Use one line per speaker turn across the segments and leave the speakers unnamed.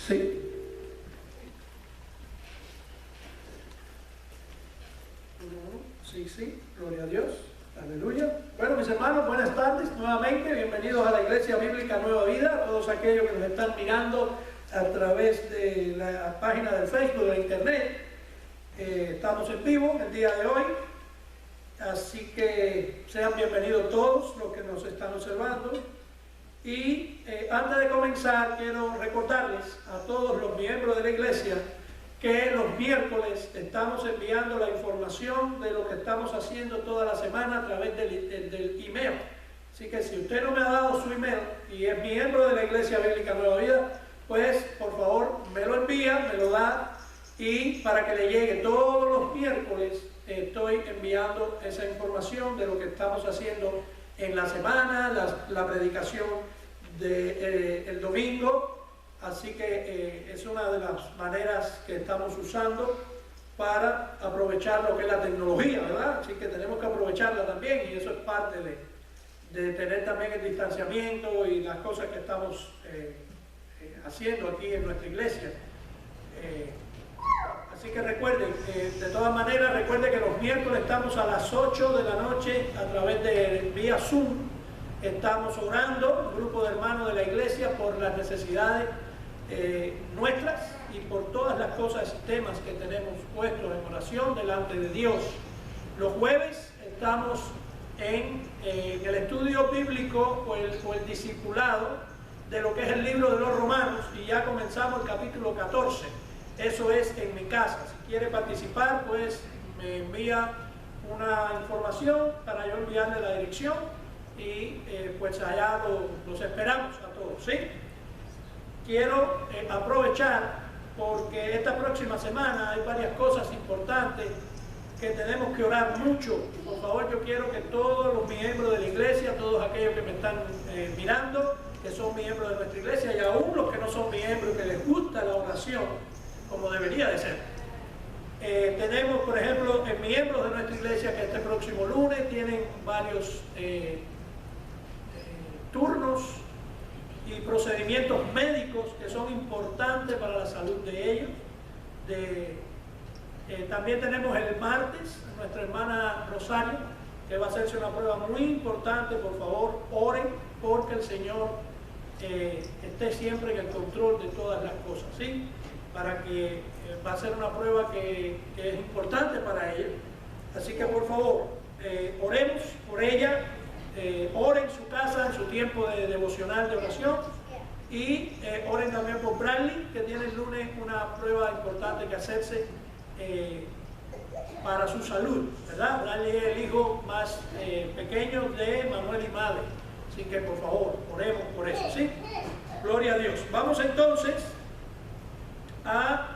Sí. Sí, gloria a Dios, aleluya. Bueno, mis hermanos, buenas tardes nuevamente, bienvenidos a la Iglesia Bíblica Nueva Vida, a todos aquellos que nos están mirando a través de la página de Facebook, de internet. Estamos en vivo el día de hoy, así que sean bienvenidos todos los que nos están observando. Y antes de comenzar, quiero recordarles a todos los miembros de la iglesia que los miércoles estamos enviando la información de lo que estamos haciendo toda la semana a través del email. Así que si usted no me ha dado su email y es miembro de la Iglesia Bíblica Nueva Vida, pues por favor me lo envía, me lo da, y para que le llegue todos los miércoles estoy enviando esa información de lo que estamos haciendo en la semana, la predicación del domingo. Así que es una de las maneras que estamos usando para aprovechar lo que es la tecnología, ¿verdad? Así que tenemos que aprovecharla también, y eso es parte de tener también el distanciamiento y las cosas que estamos haciendo aquí en nuestra iglesia. Así que recuerden, de todas maneras, recuerden que los miércoles estamos a las 8 de la noche a través de vía Zoom. Estamos orando, un grupo de hermanos de la iglesia, por las necesidades nuestras y por todas las cosas y temas que tenemos puestos en oración delante de Dios. Los jueves estamos en el estudio bíblico o el discipulado de lo que es el libro de los Romanos, y ya comenzamos el capítulo 14. Eso es en mi casa. Si quiere participar, pues me envía una información para yo enviarle la dirección, y pues allá los esperamos a todos, ¿sí? Quiero aprovechar porque esta próxima semana hay varias cosas importantes que tenemos que orar mucho. Por favor, yo quiero que todos los miembros de la iglesia, todos aquellos que me están mirando, que son miembros de nuestra iglesia, y aún los que no son miembros, que les gusta la oración como debería de ser. Tenemos, por ejemplo, miembros de nuestra iglesia que este próximo lunes tienen varios turnos y procedimientos médicos que son importantes para la salud de ellos. También tenemos el martes a nuestra hermana Rosario, que va a hacerse una prueba muy importante. Por favor, oren porque el Señor esté siempre en el control de todas las cosas, ¿sí? Para que va a ser una prueba que es importante para ella. Así que por favor, oremos por ella. Oren en su casa, en su tiempo de devocional de oración, y oren también por Bradley, que tiene el lunes una prueba importante que hacerse para su salud, ¿verdad? Bradley es el hijo más pequeño de Manuel y Madre, así que por favor, oremos por eso, ¿sí? Gloria a Dios. Vamos entonces a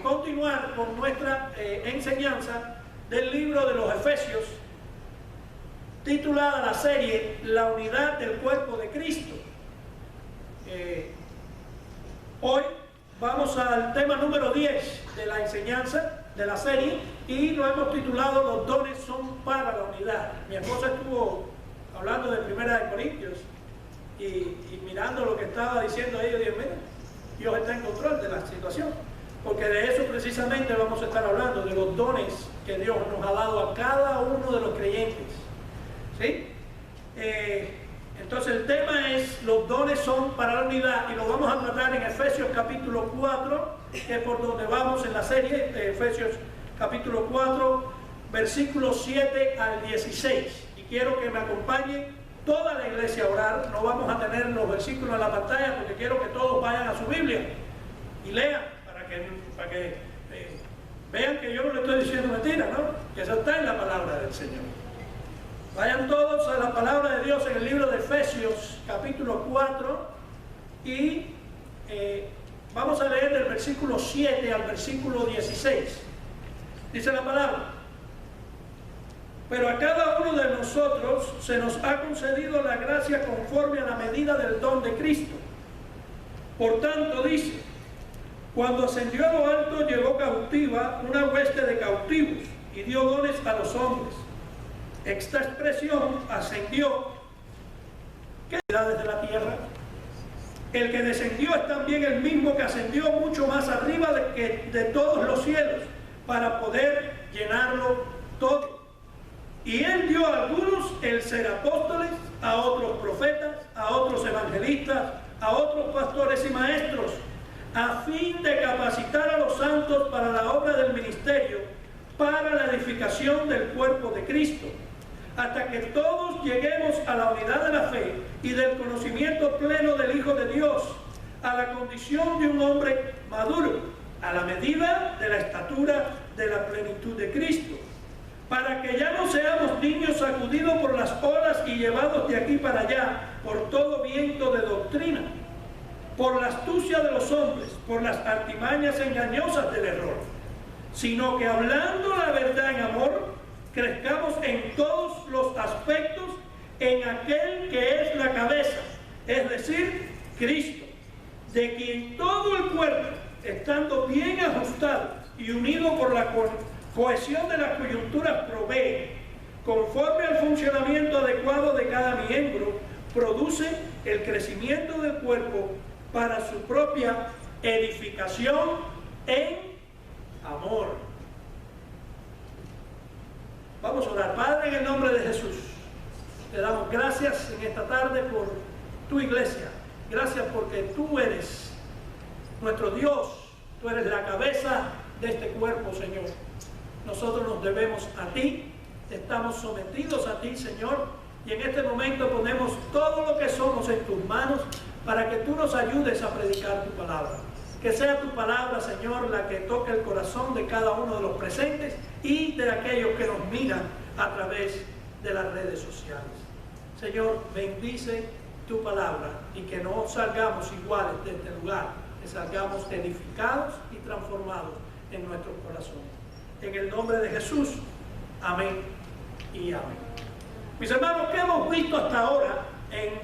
continuar con nuestra enseñanza del libro de los Efesios, titulada la serie La unidad del cuerpo de Cristo. Hoy vamos al tema número 10 de la enseñanza de la serie, y lo hemos titulado Los dones son para la unidad. Mi esposa estuvo hablando de 1 de Corintios y mirando lo que estaba diciendo ahí, yo dije, mira, Dios está en control de la situación, porque de eso precisamente vamos a estar hablando, de los dones que Dios nos ha dado a cada uno de los creyentes, ¿sí? Entonces el tema es los dones son para la unidad, y lo vamos a tratar en Efesios capítulo 4, que es por donde vamos en la serie. Efesios capítulo 4, versículos 7 al 16, y quiero que me acompañe toda la iglesia a orar. No vamos a tener los versículos en la pantalla porque quiero que todos vayan a su Biblia y lean para que vean que yo no le estoy diciendo mentira, ¿no? Que eso está en la palabra del Señor. Vayan todos a la palabra de Dios en el libro de Efesios capítulo 4, y vamos a leer del versículo 7 al versículo 16. Dice la palabra: pero a cada uno de nosotros se nos ha concedido la gracia conforme a la medida del don de Cristo. Por tanto, dice, cuando ascendió a lo alto, llevó cautiva una hueste de cautivos y dio dones a los hombres. Esta expresión, ascendió, ¿qué ciudades de la tierra? El que descendió es también el mismo que ascendió mucho más arriba de todos los cielos, para poder llenarlo todo. Y él dio a algunos el ser apóstoles, a otros profetas, a otros evangelistas, a otros pastores y maestros, a fin de capacitar a los santos para la obra del ministerio, para la edificación del cuerpo de Cristo, hasta que todos lleguemos a la unidad de la fe y del conocimiento pleno del Hijo de Dios, a la condición de un hombre maduro, a la medida de la estatura de la plenitud de Cristo, para que ya no seamos niños sacudidos por las olas y llevados de aquí para allá por todo viento de doctrina, por la astucia de los hombres, por las artimañas engañosas del error, sino que hablando la verdad en amor, crezcamos en todos los aspectos en aquel que es la cabeza, es decir, Cristo, de quien todo el cuerpo, estando bien ajustado y unido por la cohesión de las coyunturas, provee, conforme al funcionamiento adecuado de cada miembro, produce el crecimiento del cuerpo para su propia edificación en amor. Vamos a orar. Padre, en el nombre de Jesús, te damos gracias en esta tarde por tu iglesia. Gracias porque tú eres nuestro Dios, tú eres la cabeza de este cuerpo, Señor. Nosotros nos debemos a ti, estamos sometidos a ti, Señor, y en este momento ponemos todo lo que somos en tus manos para que tú nos ayudes a predicar tu palabra. Que sea tu palabra, Señor, la que toque el corazón de cada uno de los presentes y de aquellos que nos miran a través de las redes sociales. Señor, bendice tu palabra y que no salgamos iguales de este lugar, que salgamos edificados y transformados en nuestros corazones. En el nombre de Jesús, amén y amén. Mis hermanos, ¿qué hemos visto hasta ahora en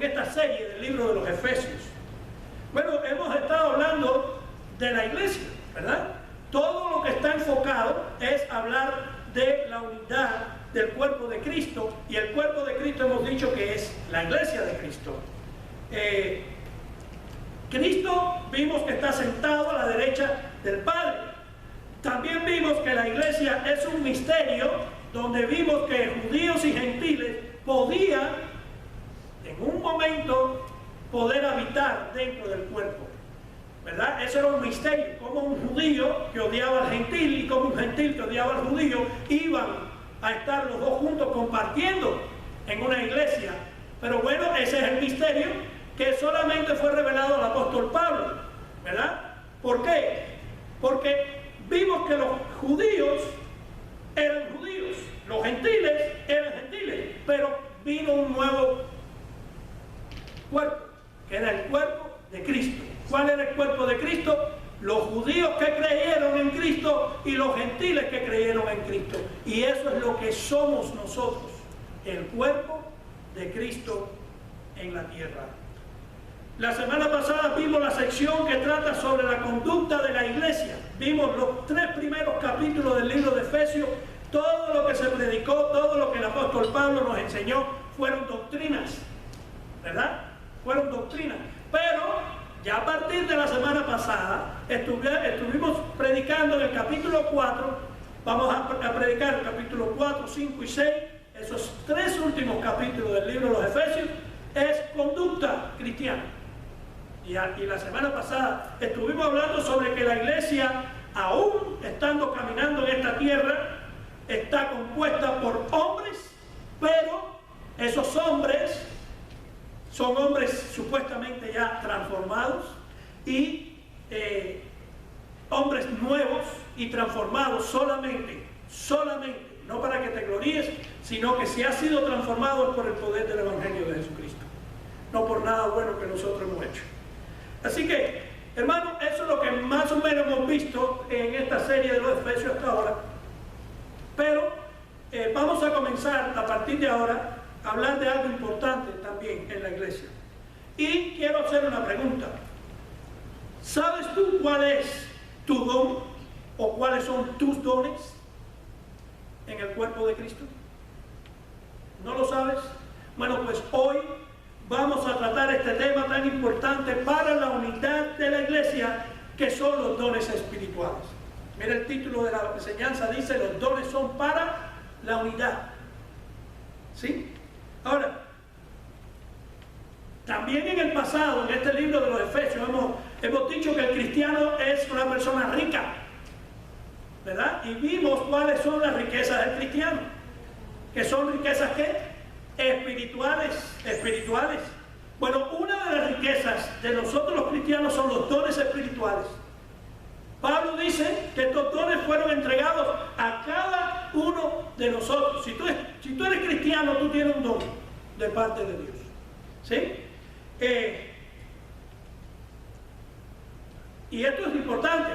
esta serie del libro de los Efesios? Bueno, hemos estado hablando de la iglesia, ¿verdad? Todo lo que está enfocado es hablar de la unidad del cuerpo de Cristo, y el cuerpo de Cristo hemos dicho que es la iglesia de Cristo. Cristo vimos que está sentado a la derecha del Padre. También vimos que la iglesia es un misterio donde vimos que judíos y gentiles podían en un momento poder habitar dentro del cuerpo, ¿verdad? Eso era un misterio, como un judío que odiaba al gentil y como un gentil que odiaba al judío iban a estar los dos juntos compartiendo en una iglesia. Pero bueno, ese es el misterio que solamente fue revelado al apóstol Pablo, ¿verdad? ¿Por qué? Porque vimos que los judíos eran judíos, los gentiles eran gentiles, pero vino un nuevo cuerpo, que era el cuerpo de Cristo. ¿Cuál era el cuerpo de Cristo? Los judíos que creyeron en Cristo y los gentiles que creyeron en Cristo. Y eso es lo que somos nosotros, el cuerpo de Cristo en la tierra. La semana pasada vimos la sección que trata sobre la conducta de la iglesia. Vimos los 3 primeros capítulos del libro de Efesios. Todo lo que se predicó, todo lo que el apóstol Pablo nos enseñó fueron doctrinas, ¿verdad? Fueron doctrinas. Pero ya a partir de la semana pasada estuvimos predicando en el capítulo 4. Vamos a predicar el capítulo 4, 5 y 6. Esos 3 últimos capítulos del libro de los Efesios es conducta cristiana. Y la semana pasada estuvimos hablando sobre que la iglesia, aún estando caminando en esta tierra, está compuesta por hombres, pero esos hombres son hombres supuestamente ya transformados y hombres nuevos y transformados solamente, no para que te gloríes, sino que si has sido transformado por el poder del Evangelio de Jesucristo, no por nada bueno que nosotros hemos hecho. Así que, hermanos, eso es lo que más o menos hemos visto en esta serie de los Efesios hasta ahora. Pero vamos a comenzar a partir de ahora a hablar de algo importante también en la iglesia. Y quiero hacer una pregunta. ¿Sabes tú cuál es tu don o cuáles son tus dones en el cuerpo de Cristo? ¿No lo sabes? Bueno, pues hoy vamos a tratar este tema tan importante para la unidad de la iglesia, que son los dones espirituales. Mira el título de la enseñanza, dice: los dones son para la unidad. ¿Sí? Ahora, también en el pasado, en este libro de los Efesios, hemos dicho que el cristiano es una persona rica, ¿verdad? Y vimos cuáles son las riquezas del cristiano, que son riquezas ¿qué? Espirituales. Bueno, una de las riquezas de nosotros los cristianos son los dones espirituales. Pablo dice que estos dones fueron entregados a cada uno de nosotros. Si tú eres cristiano, tú tienes un don de parte de Dios. ¿Sí? Y esto es importante.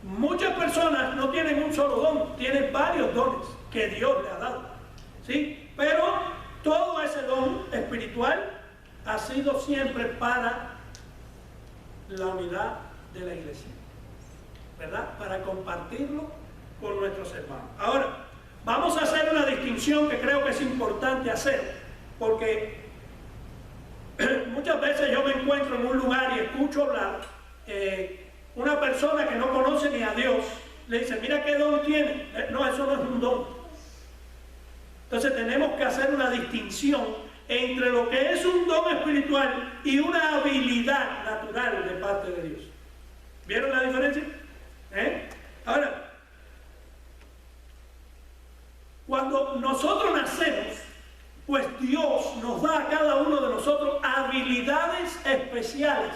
Muchas personas no tienen un solo don, tienen varios dones que Dios le ha dado. ¿Sí? Pero todo ese don espiritual ha sido siempre para la unidad de la iglesia, ¿verdad? Para compartirlo con nuestros hermanos. Ahora, vamos a hacer una distinción que creo que es importante hacer, porque muchas veces yo me encuentro en un lugar y escucho hablar una persona que no conoce ni a Dios, le dice: mira qué don tiene. No, eso no es un don. Entonces tenemos que hacer una distinción entre lo que es un don espiritual y una habilidad natural de parte de Dios. ¿Vieron la diferencia? Ahora, cuando nosotros nacemos, pues Dios nos da a cada uno de nosotros habilidades especiales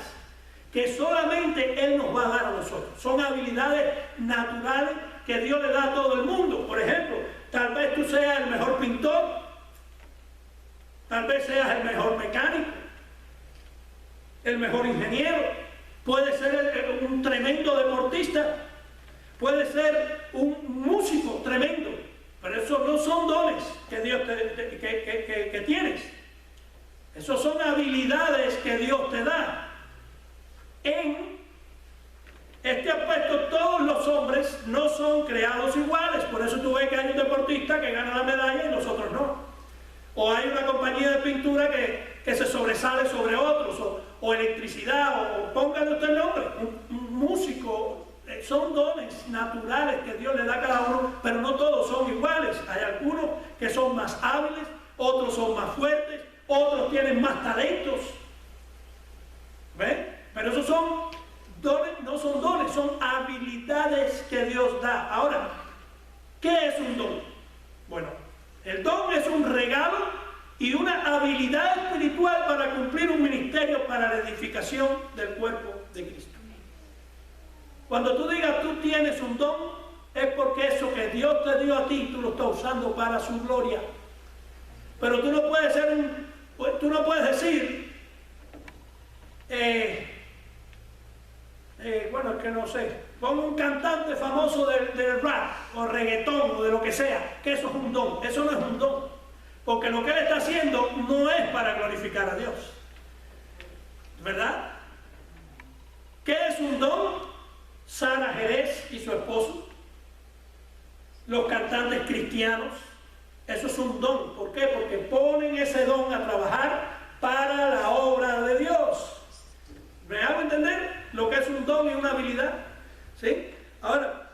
que solamente Él nos va a dar a nosotros. Son habilidades naturales que Dios le da a todo el mundo. Por ejemplo, tal vez tú seas el mejor pintor, tal vez seas el mejor mecánico, el mejor ingeniero, puede ser un tremendo deportista, puede ser un músico tremendo, pero esos no son dones que Dios que tienes. Esos son habilidades que Dios te da. En este aspecto, todos los hombres no son creados iguales. Por eso tú ves que hay un deportista que gana la medalla y nosotros no. O hay una compañía de pintura que se sobresale sobre otros, o electricidad, o póngale usted el nombre, un músico. Son dones naturales que Dios le da a cada uno, pero no todos son iguales. Hay algunos que son más hábiles, otros son más fuertes, otros tienen más talentos. ¿Ven? Pero esos son dones, no son dones, son habilidades que Dios da. Ahora, ¿qué es un don? Bueno, el don es un regalo y una habilidad espiritual para cumplir un ministerio para la edificación del cuerpo de Cristo. Cuando tú digas tú tienes un don, es porque eso que Dios te dio a ti, tú lo estás usando para su gloria. Pero tú no puedes decir, bueno, es que no sé, pongo un cantante famoso del rap, o reggaetón, o de lo que sea, que eso es un don. Eso no es un don, porque lo que él está haciendo no es para glorificar a Dios, ¿verdad? ¿Qué es un don? Sara Jerez y su esposo, los cantantes cristianos, eso es un don. ¿Por qué? Porque ponen ese don a trabajar para la obra de Dios. ¿Me hago entender lo que es un don y una habilidad? ¿Sí? Ahora,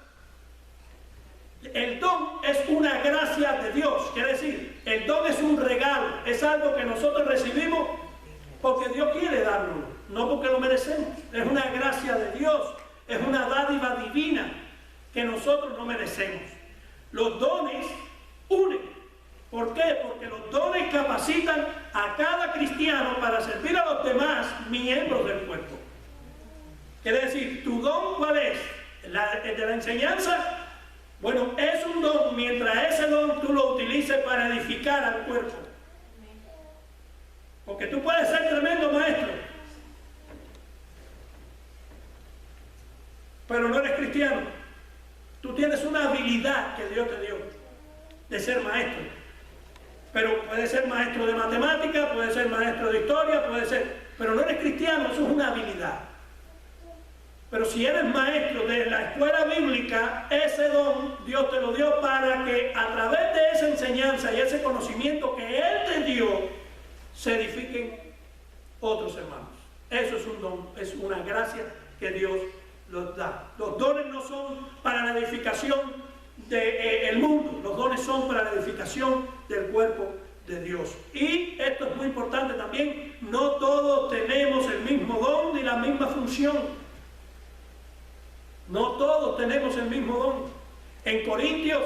el don es una gracia de Dios. Quiere decir, el don es un regalo, es algo que nosotros recibimos porque Dios quiere darlo, no porque lo merecemos. Es una gracia de Dios, es una dádiva divina que nosotros no merecemos. Los dones unen. ¿Por qué? Porque los dones capacitan a cada cristiano para servir a los demás miembros del cuerpo. Quiere decir, ¿tu don cuál es? ¿El de la enseñanza? Bueno, es un don mientras ese don tú lo utilices para edificar al cuerpo. Porque tú puedes ser tremendo maestro, pero no eres cristiano. Tú tienes una habilidad que Dios te dio de ser maestro, pero puedes ser maestro de matemática, puedes ser maestro de historia, pero no eres cristiano. Eso es una habilidad. Pero si eres maestro de la escuela bíblica, ese don Dios te lo dio para que a través de esa enseñanza y ese conocimiento que Él te dio, se edifiquen otros hermanos. Eso es un don, es una gracia que Dios los da. Los dones no son para la edificación del mundo, los dones son para la edificación del cuerpo de Dios. Y esto es muy importante también, no todos tenemos el mismo don ni la misma función. No todos tenemos el mismo don. En Corintios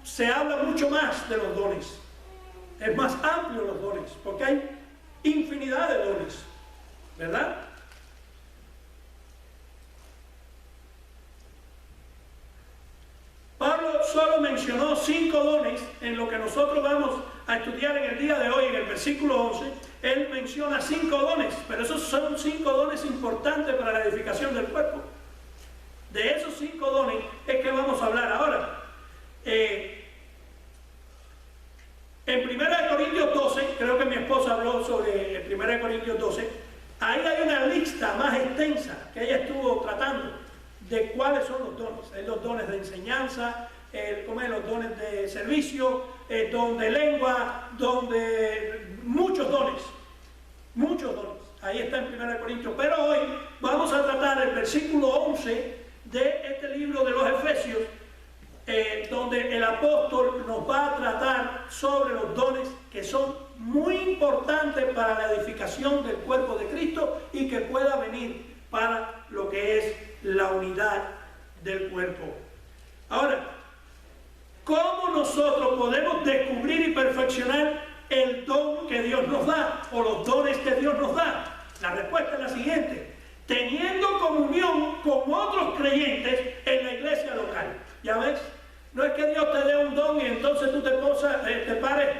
se habla mucho más de los dones. Es más amplio los dones, porque hay infinidad de dones, ¿verdad? Pablo solo mencionó 5 dones en lo que nosotros vamos a estudiar en el día de hoy, en el versículo 11. Él menciona 5 dones, pero esos son 5 dones importantes para la edificación del cuerpo. De esos 5 dones es que vamos a hablar ahora. En 1 Corintios 12, creo que mi esposa habló sobre 1 Corintios 12, ahí hay una lista más extensa que ella estuvo tratando de cuáles son los dones. Hay los dones de enseñanza, los dones de servicio, don de lengua, muchos dones. Ahí está en 1 Corintios. Pero hoy vamos a tratar el versículo 11 de este libro de los Efesios, donde el apóstol nos va a tratar sobre los dones que son muy importantes para la edificación del cuerpo de Cristo y que pueda venir para lo que es la unidad del cuerpo. Ahora, ¿cómo nosotros podemos descubrir y perfeccionar el don que Dios nos da o los dones que Dios nos da? La respuesta es la siguiente: teniendo comunión con otros creyentes en la iglesia local. ¿Ya ves? No es que Dios te dé un don y entonces tú te pares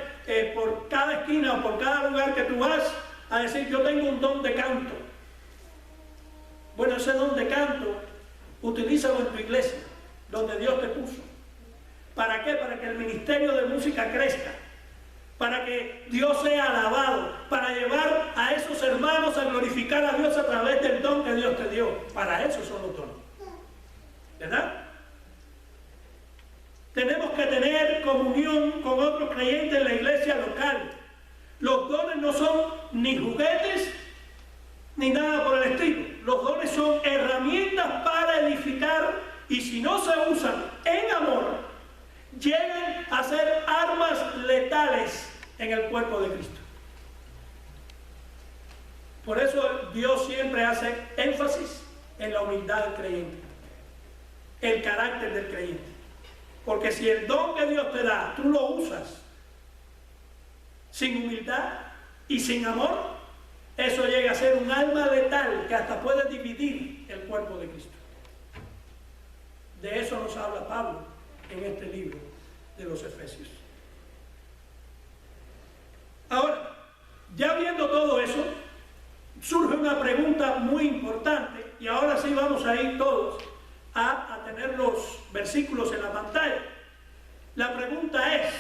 por cada esquina o por cada lugar que tú vas a decir: yo tengo un don de canto. Bueno, ese don de canto, utilízalo en tu iglesia, donde Dios te puso. ¿Para qué? Para que el ministerio de música crezca, para que Dios sea alabado, para llevar a esos hermanos a glorificar a Dios a través del don que Dios te dio. Para eso son los dones, ¿verdad? Tenemos que tener comunión con otros creyentes en la iglesia local. Los dones no son ni juguetes ni nada por el estilo. Los dones son herramientas para edificar, y si no se usan en amor, llegan a ser armas letales en el cuerpo de Cristo. Por eso Dios siempre hace énfasis en la humildad del creyente, el carácter del creyente. Porque si el don que Dios te da, tú lo usas sin humildad y sin amor, eso llega a ser un alma letal que hasta puede dividir el cuerpo de Cristo. De eso nos habla Pablo en este libro de los Efesios. Ahora, ya viendo todo eso, surge una pregunta muy importante, y ahora sí vamos a ir todos a tener los versículos en la pantalla. La pregunta es: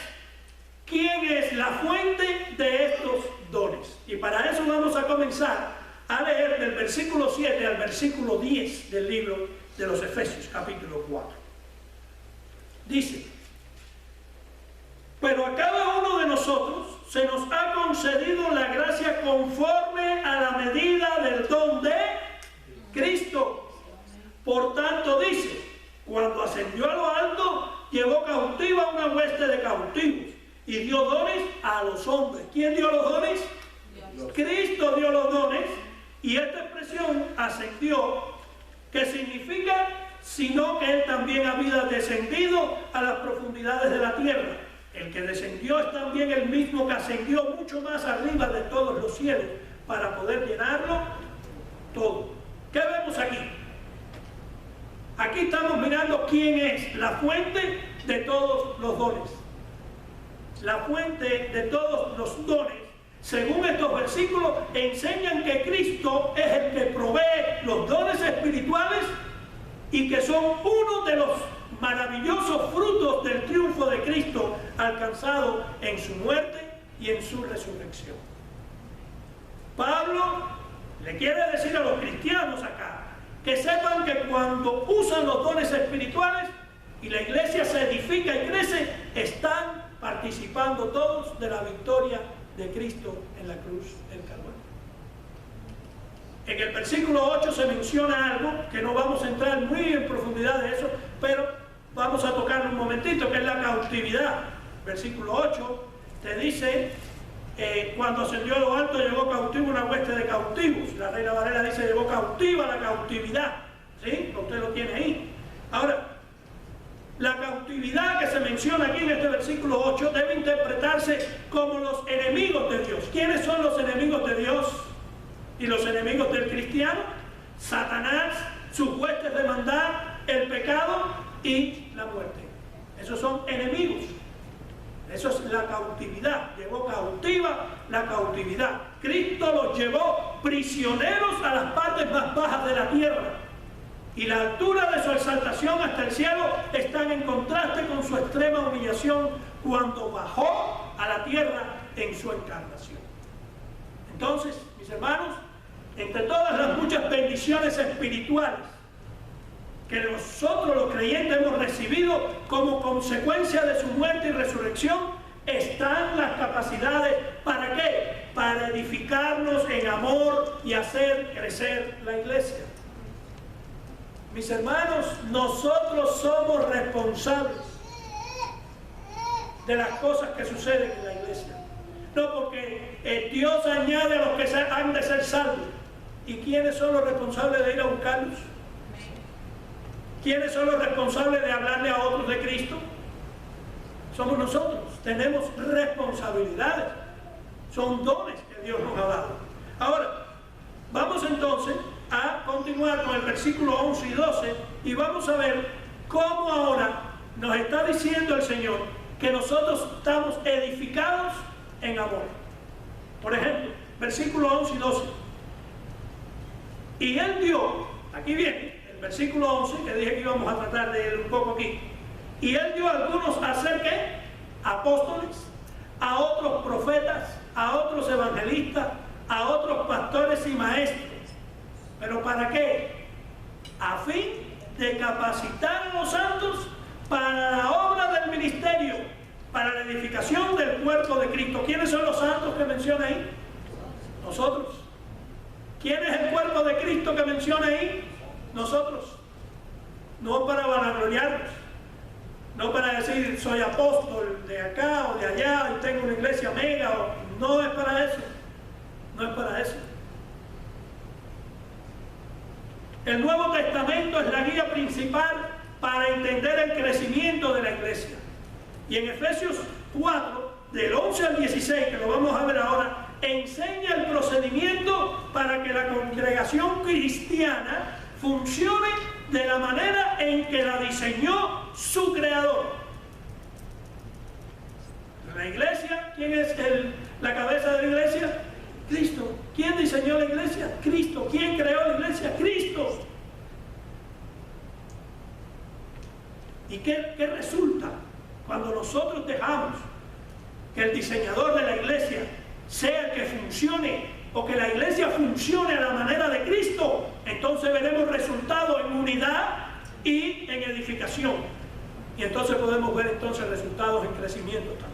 ¿quién es la fuente de estos dones? Y para eso vamos a comenzar a leer del versículo 7 al versículo 10 del libro de los Efesios, capítulo 4. Dice: pero a cada uno de nosotros se nos ha concedido la gracia conforme a la medida del don de Cristo. Por tanto dice: cuando ascendió a lo alto, llevó cautiva una hueste de cautivos y dio dones a los hombres. ¿Quién dio los dones? Dios. Cristo dio los dones. Y esta expresión, ascendió, ¿qué significa? Sino que Él también había descendido a las profundidades de la tierra. El que descendió es también el mismo que ascendió mucho más arriba de todos los cielos para poder llenarlo todo. ¿Qué vemos aquí? Aquí estamos mirando quién es la fuente de todos los dones. La fuente de todos los dones, según estos versículos, enseñan que Cristo es el que provee los dones espirituales y que son uno de los maravillosos frutos del triunfo de Cristo alcanzado en su muerte y en su resurrección. Pablo le quiere decir a los cristianos acá que sepan que cuando usan los dones espirituales y la iglesia se edifica y crece, están participando todos de la victoria de Cristo en la cruz del Calvario. En el versículo 8 se menciona algo que no vamos a entrar muy en profundidad de eso, pero vamos a tocarlo un momentito, que es la cautividad. Versículo 8 te dice, cuando ascendió a lo alto llevó cautivo una hueste de cautivos. La Reina Valera dice, llevó cautiva la cautividad. ¿Sí? Usted lo tiene ahí. Ahora, la cautividad que se menciona aquí en este versículo 8 debe interpretarse como los enemigos de Dios. ¿Quiénes son los enemigos de Dios y los enemigos del cristiano? Satanás, sus huestes de maldad, el pecado y la muerte. Esos son enemigos. Eso es la cautividad. Llevó cautiva la cautividad. Cristo los llevó prisioneros a las partes más bajas de la tierra. Y la altura de su exaltación hasta el cielo están en contraste con su extrema humillación cuando bajó a la tierra en su encarnación. Entonces, mis hermanos, entre todas las muchas bendiciones espirituales que nosotros los creyentes hemos recibido como consecuencia de su muerte y resurrección, están las capacidades, ¿para qué? Para edificarnos en amor y hacer crecer la iglesia. Mis hermanos, nosotros somos responsables de las cosas que suceden en la iglesia. No, porque Dios añade a los que han de ser salvos. ¿Y quiénes son los responsables de ir a buscarlos? ¿Quiénes son los responsables de hablarle a otros de Cristo? Somos nosotros. Tenemos responsabilidades. Son dones que Dios nos ha dado. Ahora, vamos entonces a continuar con el versículo 11 y 12 y vamos a ver cómo ahora nos está diciendo el Señor que nosotros estamos edificados en amor. Por ejemplo, versículo 11 y 12. Y Él dio, aquí viene el versículo 11, que dije que íbamos a tratar de él un poco aquí. Y Él dio a algunos a ser ¿qué? Apóstoles, a otros profetas, a otros evangelistas, a otros pastores y maestros. ¿Pero para qué? A fin de capacitar a los santos para la obra del ministerio, para la edificación del cuerpo de Cristo. ¿Quiénes son los santos que menciona ahí? Nosotros. ¿Quién es el cuerpo de Cristo que menciona ahí? Nosotros. No para vanagloriarnos, no para decir soy apóstol de acá o de allá y tengo una iglesia mega. No es para eso. No es para eso. El Nuevo Testamento es la guía principal para entender el crecimiento de la iglesia. Y en Efesios 4, del 11 al 16, que lo vamos a ver ahora, enseña el procedimiento para que la congregación cristiana funcione de la manera en que la diseñó su creador. La iglesia, ¿quién es la cabeza de la iglesia? Cristo. ¿Quién diseñó la iglesia? Cristo. ¿Quién creó la iglesia? Cristo. ¿Y qué resulta cuando nosotros dejamos que el diseñador de la iglesia sea el que funcione, o que la iglesia funcione a la manera de Cristo? Entonces veremos resultados en unidad y en edificación. Y entonces podemos ver entonces resultados en crecimiento también.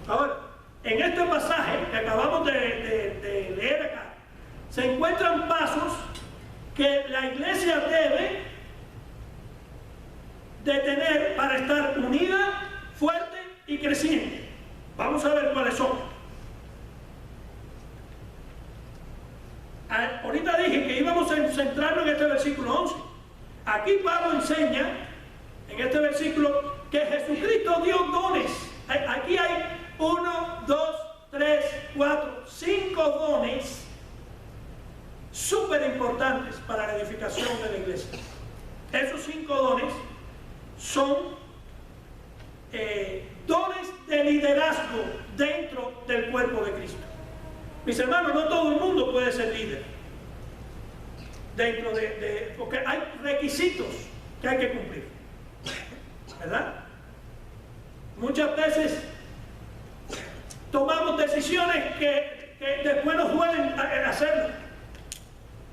Ahora, en este pasaje que acabamos de leer acá, se encuentran pasos que la iglesia debe de tener para estar unida, fuerte y creciente. Vamos a ver cuáles son. Ahorita dije que íbamos a centrarnos en este versículo 11. Aquí Pablo enseña, en este versículo, que Jesucristo dio dones. Aquí hay 1, 2, 3, 4, 5 dones súper importantes para la edificación de la iglesia. Esos 5 dones son dones de liderazgo dentro del cuerpo de Cristo. Mis hermanos, no todo el mundo puede ser líder dentro porque hay requisitos que hay que cumplir, ¿verdad? Muchas veces tomamos decisiones que después nos duelen hacerlo,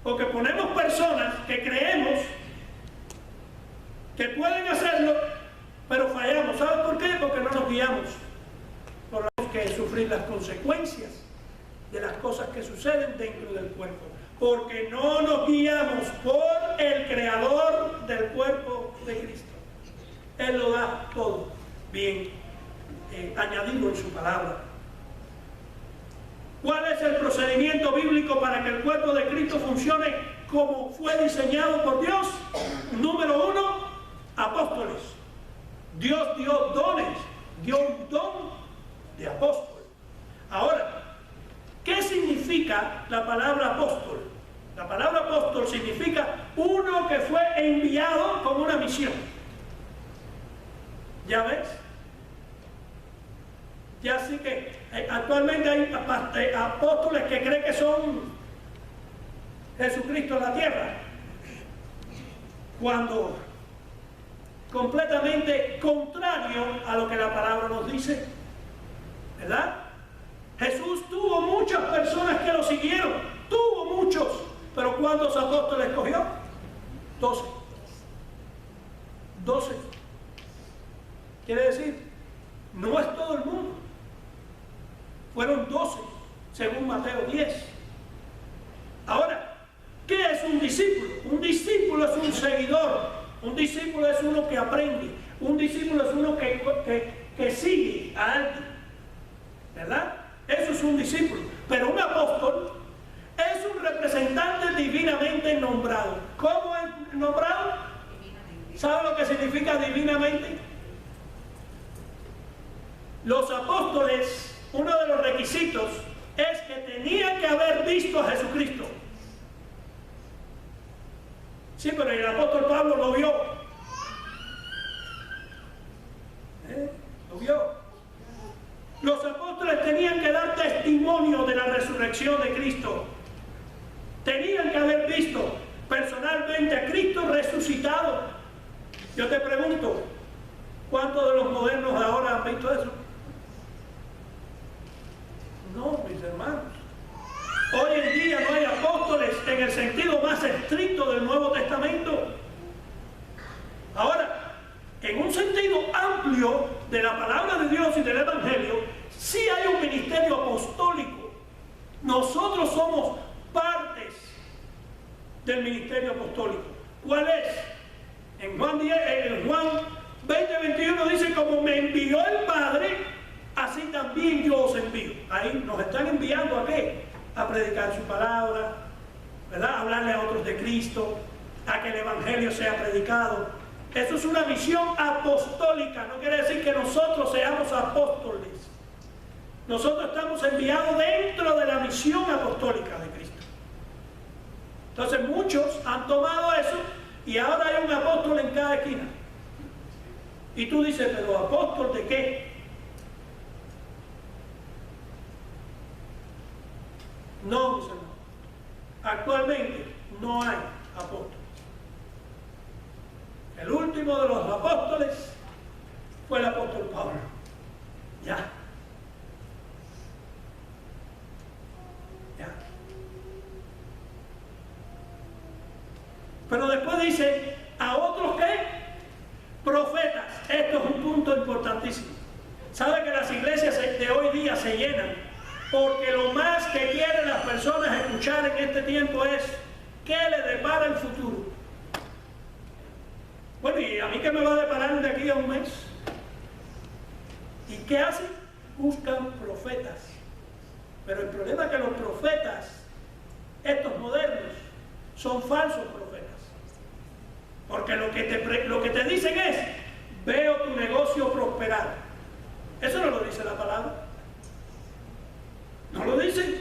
porque ponemos personas que creemos que pueden hacerlo, pero fallamos. ¿Saben por qué? Porque no nos guiamos que sufrir las consecuencias de las cosas que suceden dentro del cuerpo, porque no nos guiamos por el creador del cuerpo de Cristo. Él lo da todo bien añadido en su palabra. ¿Cuál es el procedimiento bíblico para que el cuerpo de Cristo funcione como fue diseñado por Dios? Número 1, apóstoles. Dios dio dones, dio un don de apóstol. Ahora, ¿qué significa la palabra apóstol? La palabra apóstol significa uno que fue enviado con una misión. ¿Ya ves? Ya sí que actualmente hay apóstoles que creen que son Jesucristo en la tierra, cuando completamente contrario a lo que la palabra nos dice, ¿verdad? Jesús tuvo muchas personas que lo siguieron, tuvo muchos, pero ¿cuántos apóstoles escogió? 12. 12. Quiere decir, no es todo el mundo. Fueron 12, según Mateo 10. Ahora, ¿qué es un discípulo? Un discípulo es un seguidor. Un discípulo es uno que aprende. Un discípulo es uno que sigue a alguien. ¿Verdad? Eso es un discípulo. Pero un apóstol es un representante divinamente nombrado. ¿Cómo es nombrado? ¿Sabe lo que significa divinamente? Los apóstoles, uno de los requisitos es que tenían que haber visto a Jesucristo. Sí, pero el apóstol Pablo lo vio. Lo vio. Los apóstoles tenían que dar testimonio de la resurrección de Cristo. Tenían que haber visto personalmente a Cristo resucitado. Yo te pregunto, ¿cuántos de los modernos de ahora han visto eso? No, mis hermanos. Hoy en día no hay apóstoles en el sentido más estricto del Nuevo Testamento. Ahora, en un sentido amplio de la palabra de Dios y del Evangelio, sí hay un ministerio apostólico. Nosotros somos partes del ministerio apostólico. ¿Cuál es? En Juan 20:21 dice: como me envió el Padre, así también yo os envío. Ahí nos están enviando ¿a qué? A predicar su palabra, ¿verdad? A hablarle a otros de Cristo, a que el Evangelio sea predicado. Eso es una misión apostólica. No quiere decir que nosotros seamos apóstoles. Nosotros estamos enviados dentro de la misión apostólica de Cristo. Entonces muchos han tomado eso y ahora hay un apóstol en cada esquina. Y tú dices, pero ¿apóstol de qué? No, mis hermanos. Actualmente no hay apóstoles. El último de los apóstoles fue el apóstol Pablo. Ya. Ya. Pero después dice, ¿a otros qué? Profetas. Esto es un punto importantísimo. ¿Sabe que las iglesias de hoy día se llenan? Porque lo más que quieren las personas escuchar en este tiempo es ¿qué le depara el futuro? Bueno, ¿y a mí qué me va a deparar de aquí a un mes? ¿Y qué hacen? Buscan profetas. Pero el problema es que los profetas, estos modernos, son falsos profetas. Porque lo que te dicen es, veo tu negocio prosperar. Eso no lo dice la palabra. No lo dicen.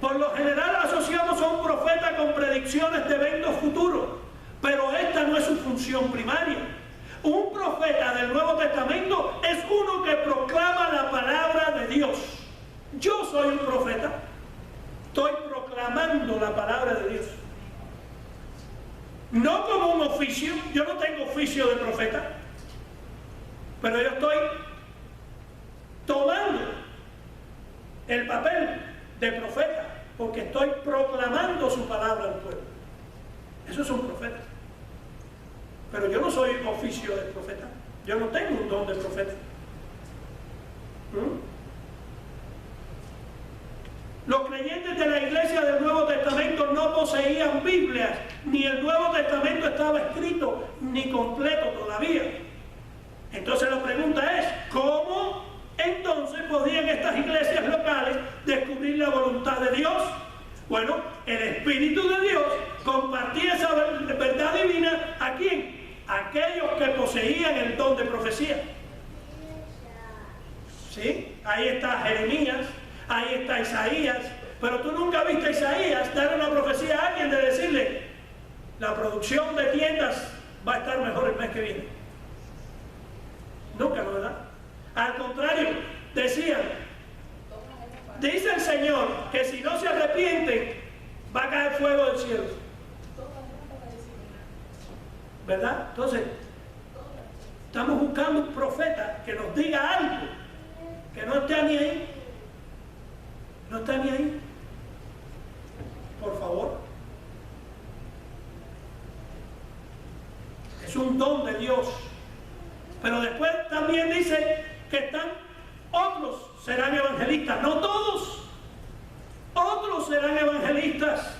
Por lo general asociamos a un profeta con predicciones de eventos futuros, pero esta no es su función primaria. Un profeta del Nuevo Testamento es uno que proclama la palabra de Dios. Yo soy un profeta. Estoy proclamando la palabra de Dios. No como un oficio. Yo no tengo oficio de profeta, pero yo estoy tomando el papel de profeta porque estoy proclamando su palabra al pueblo. Eso es un profeta. Pero yo no soy oficio de profeta. Yo no tengo un don de profeta. Los creyentes de la iglesia del Nuevo Testamento no poseían Biblias, ni el Nuevo Testamento estaba escrito, ni completo todavía. Entonces la pregunta es, ¿cómo entonces podían estas iglesias locales descubrir la voluntad de Dios? Bueno, el Espíritu de Dios compartía esa verdad divina ¿a quién? A aquellos que poseían el don de profecía. ¿Sí? Ahí está Jeremías, ahí está Isaías, pero tú nunca viste a Isaías dar una profecía a alguien de decirle, la producción de tiendas va a estar mejor el mes que viene. Nunca, ¿no, verdad? Al contrario, decían, dice el Señor que si no se arrepienten, va a caer fuego del cielo. ¿Verdad? Entonces, estamos buscando un profeta que nos diga algo, que no está ni ahí. No está ni ahí. Por favor. Es un don de Dios. Pero después también dice que otros serán evangelistas, no todos. Otros serán evangelistas.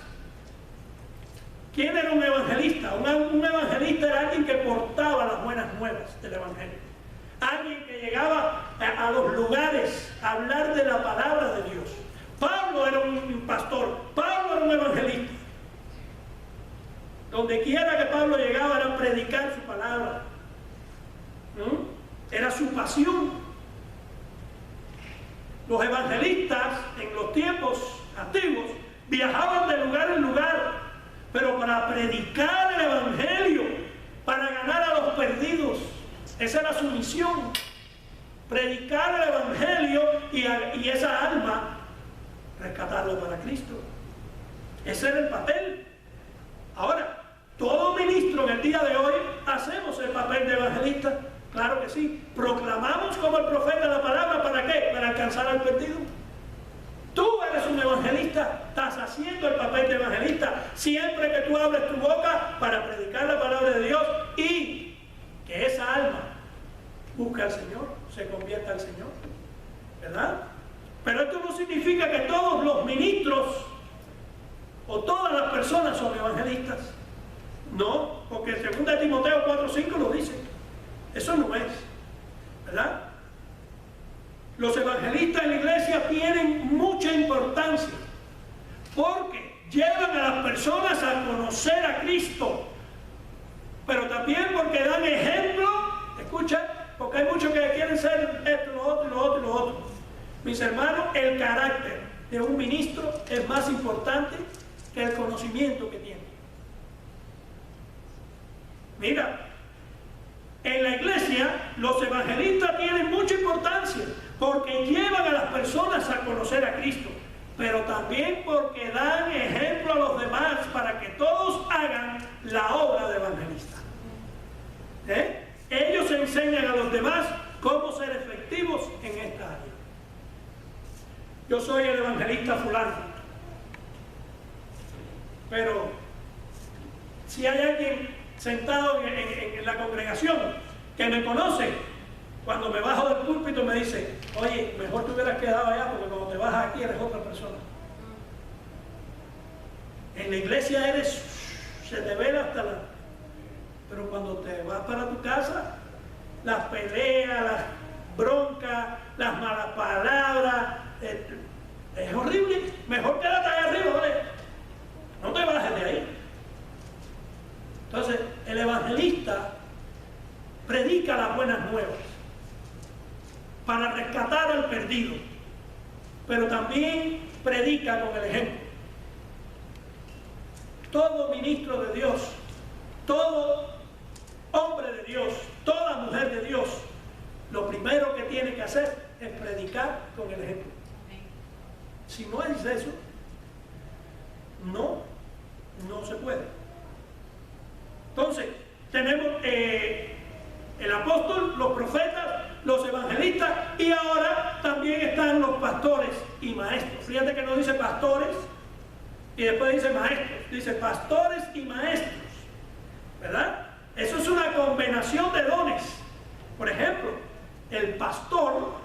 ¿Quién era un evangelista? Un evangelista era alguien que portaba las buenas nuevas del evangelio. Alguien que llegaba a los lugares a hablar de la palabra de Dios. Pablo era un pastor, Pablo era un evangelista. Donde quiera que Pablo llegaba era predicar su palabra. Era su pasión. Los evangelistas en los tiempos antiguos viajaban de lugar en lugar, pero para predicar el evangelio, para ganar a los perdidos. Esa era su misión, predicar el evangelio y esa alma rescatarlo para Cristo. Ese era el papel. Ahora, todo ministro en el día de hoy hacemos el papel de evangelista. Claro que sí. Proclamamos como el profeta la palabra. ¿Para qué? Para alcanzar al perdido. Tú eres un evangelista. Estás haciendo el papel de evangelista siempre que tú abres tu boca para predicar la palabra de Dios y que esa alma busque al Señor, se convierta al Señor. ¿Verdad? Pero esto no significa que todos los ministros o todas las personas son evangelistas. No, porque en 2 Timoteo 4:5 lo dice. Eso no es, ¿verdad? Los evangelistas en la iglesia tienen mucha importancia porque llevan a las personas a conocer a Cristo, pero también porque dan ejemplo. Escucha, porque hay muchos que quieren ser esto, lo otro, lo otro, lo otro. Mis hermanos, el carácter de un ministro es más importante que el conocimiento que tiene. Mira, en la iglesia los evangelistas tienen mucha importancia porque llevan a las personas a conocer a Cristo, pero también porque dan ejemplo a los demás para que todos hagan la obra de evangelista. Ellos enseñan a los demás cómo ser efectivos en esta área. Yo soy el evangelista fulano, pero si hay alguien sentado en la congregación que me conoce, cuando me bajo del púlpito me dice, oye, mejor te hubieras quedado allá porque cuando te bajas aquí eres otra persona. En la iglesia se te vela hasta la... Pero cuando te vas para tu casa, las peleas, las broncas, las malas palabras, es horrible. Mejor quédate ahí arriba, ¿vale? No te bajes de ahí. Entonces, el evangelista predica las buenas nuevas para rescatar al perdido, pero también predica con el ejemplo. Todo ministro de Dios, todo hombre de Dios, toda mujer de Dios, lo primero que tiene que hacer es predicar con el ejemplo. Si no es eso, no se puede. Entonces, tenemos el apóstol, los profetas, los evangelistas y ahora también están los pastores y maestros. Fíjate que no dice pastores y después dice maestros, dice pastores y maestros, ¿verdad? Eso es una combinación de dones. Por ejemplo, el pastor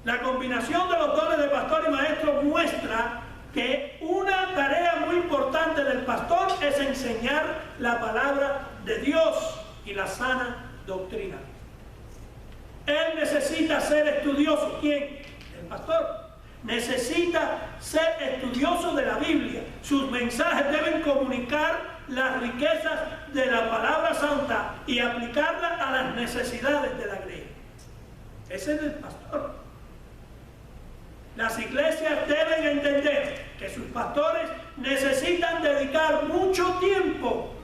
La combinación de los dones de pastor y maestro muestra que una tarea muy importante del pastor es enseñar la palabra de Dios y la sana doctrina. Él necesita ser estudioso. ¿Quién? El pastor. Necesita ser estudioso de la Biblia. Sus mensajes deben comunicar las riquezas de la palabra santa y aplicarla a las necesidades de la iglesia. Ese es el pastor. Las iglesias deben entender que sus pastores necesitan dedicar mucho tiempo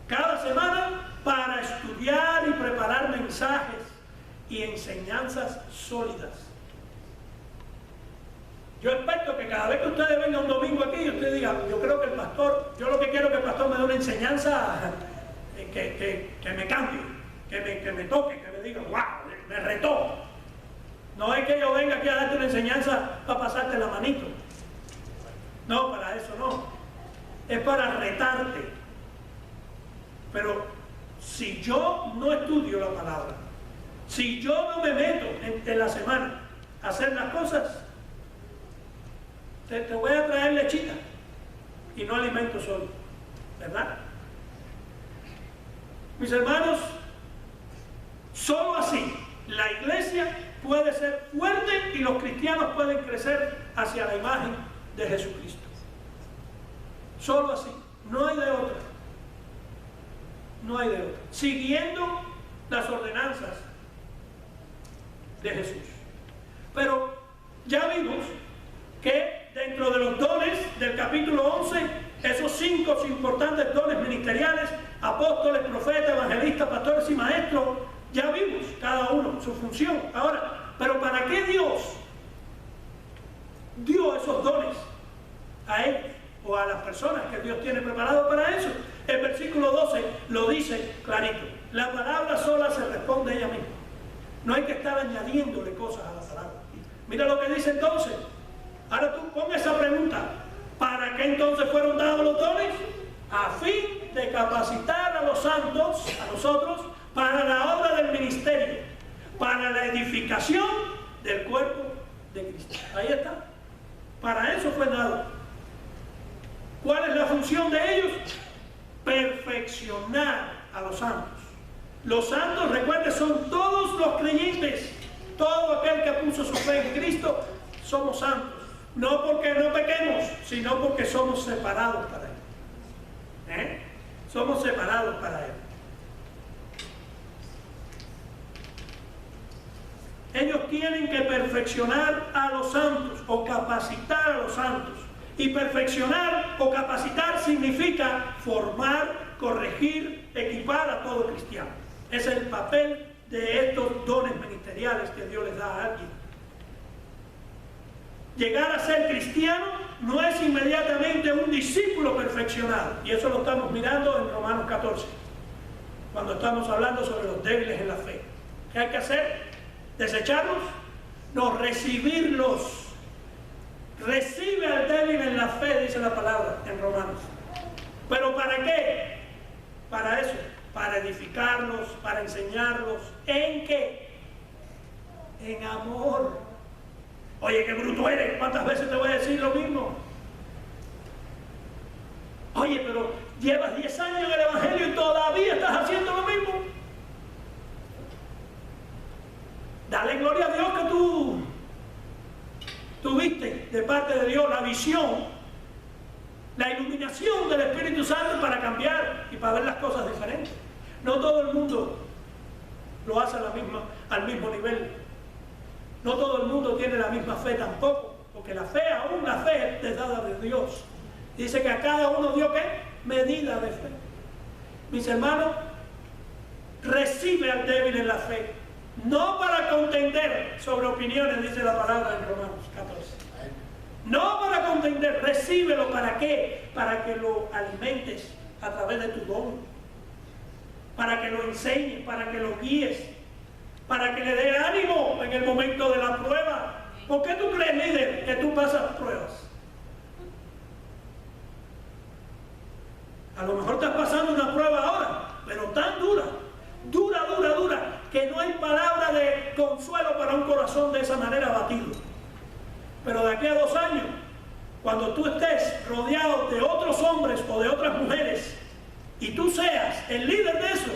cada semana para estudiar y preparar mensajes y enseñanzas sólidas. Yo espero que cada vez que ustedes vengan un domingo aquí, ustedes digan, yo creo que el pastor, yo lo que quiero es que el pastor me dé una enseñanza que me cambie, que me toque, que me diga, wow, me retó. No es que yo venga aquí a darte una enseñanza para pasarte la manito. No, para eso no. Es para retarte. Pero si yo no estudio la palabra, si yo no me meto en la semana a hacer las cosas, te voy a traer lechita y no alimento solo, ¿verdad? Mis hermanos, solo así la iglesia puede ser fuerte y los cristianos pueden crecer hacia la imagen de Jesucristo. Solo así, no hay de otra. No hay de otra. Siguiendo las ordenanzas de Jesús. Pero ya vimos que dentro de los dones del capítulo 11, esos 5 importantes dones ministeriales, apóstoles, profetas, evangelistas, pastores y maestros, ya vimos cada uno su función. Ahora, ¿pero para qué Dios dio esos dones a ellos o a las personas que Dios tiene preparado para eso? El versículo 12 lo dice clarito. La palabra sola se responde ella misma. No hay que estar añadiéndole cosas a la palabra. Mira lo que dice entonces. Ahora tú pon esa pregunta. ¿Para qué entonces fueron dados los dones? A fin de capacitar a los santos, a nosotros, para la obra del ministerio, para la edificación del cuerpo de Cristo. Ahí está. Para eso fue dado. ¿Cuál es la función de ellos? Perfeccionar a los santos. Los santos, recuerden, son todos los creyentes. Todo aquel que puso su fe en Cristo, somos santos. No porque no pequemos, sino porque somos separados para Él. Somos separados para Él. Ellos tienen que perfeccionar a los santos o capacitar a los santos. Y perfeccionar o capacitar significa formar, corregir, equipar a todo cristiano. Ese es el papel de estos dones ministeriales que Dios les da a alguien. Llegar a ser cristiano no es inmediatamente un discípulo perfeccionado. Y eso lo estamos mirando en Romanos 14, cuando estamos hablando sobre los débiles en la fe. ¿Qué hay que hacer? ¿Desecharlos? No, recibirlos. Recibe al débil en la fe, dice la palabra en Romanos. ¿Pero para qué? Para eso, para edificarlos, para enseñarlos. ¿En qué? En amor. Oye, qué bruto eres, ¿cuántas veces te voy a decir lo mismo? Oye, pero llevas 10 años en el Evangelio y todavía estás haciendo lo mismo. Dale gloria a Dios que tú tuviste de parte de Dios la visión, la iluminación del Espíritu Santo para cambiar y para ver las cosas diferentes. No todo el mundo lo hace al mismo nivel. No todo el mundo tiene la misma fe tampoco, porque la fe, aún la fe, es dada de Dios. Dice que a cada uno dio ¿qué? Medida de fe. Mis hermanos, recibe al débil en la fe. No para contender sobre opiniones, dice la palabra en Romanos 14. No para contender, recíbelo. ¿Para qué? Para que lo alimentes a través de tu don. Para que lo enseñes, para que lo guíes. Para que le dé ánimo en el momento de la prueba. ¿Por qué tú crees, líder, que tú pasas pruebas? A lo mejor estás pasando una prueba ahora, pero tan dura, que no hay palabra de consuelo para un corazón de esa manera abatido. Pero de aquí a 2 años, cuando tú estés rodeado de otros hombres o de otras mujeres y tú seas el líder de eso,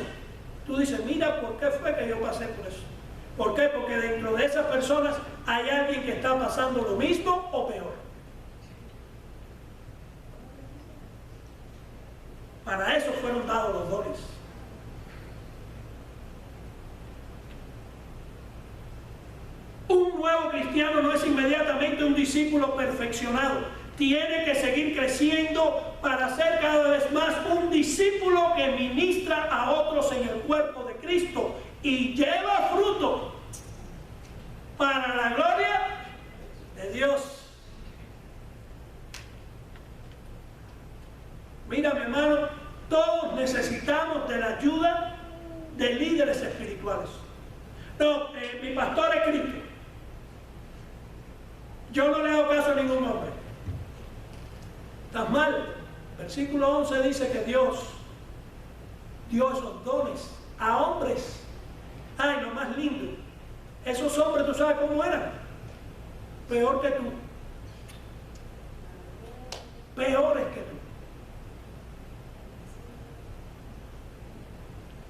tú dices, mira, ¿por qué fue que yo pasé por eso? ¿Por qué? Porque dentro de esas personas hay alguien que está pasando lo mismo o peor. Para eso fueron dados los dones. Un nuevo cristiano no es inmediatamente un discípulo perfeccionado. Tiene que seguir creciendo para ser cada vez más un discípulo que ministra a otros en el cuerpo de Cristo y lleva fruto para la gloria de Dios. Mira, mi hermano, todos necesitamos de la ayuda de líderes espirituales. No, mi pastor es Cristo. Yo no le hago caso a ningún hombre. Estás mal. Versículo 11 dice que Dios dio esos dones a hombres. Ay, lo más lindo. Esos hombres, ¿tú sabes cómo eran? Peor que tú. Peores que tú.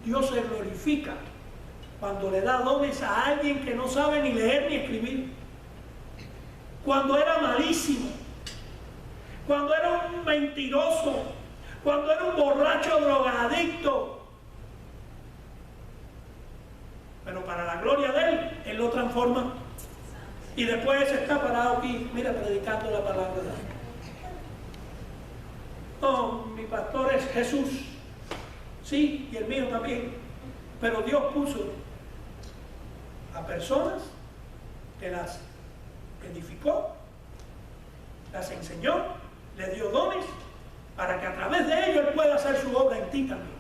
Dios se glorifica cuando le da dones a alguien que no sabe ni leer ni escribir. Cuando era malísimo, cuando era un mentiroso, cuando era un borracho drogadicto. Pero para la gloria de Él, Él lo transforma. Y después está parado aquí, mira, predicando la palabra de Dios. Oh, mi pastor es Jesús. Sí, y el mío también. Pero Dios puso a personas que las edificó, las enseñó, le dio dones para que a través de ellos Él pueda hacer su obra en ti también.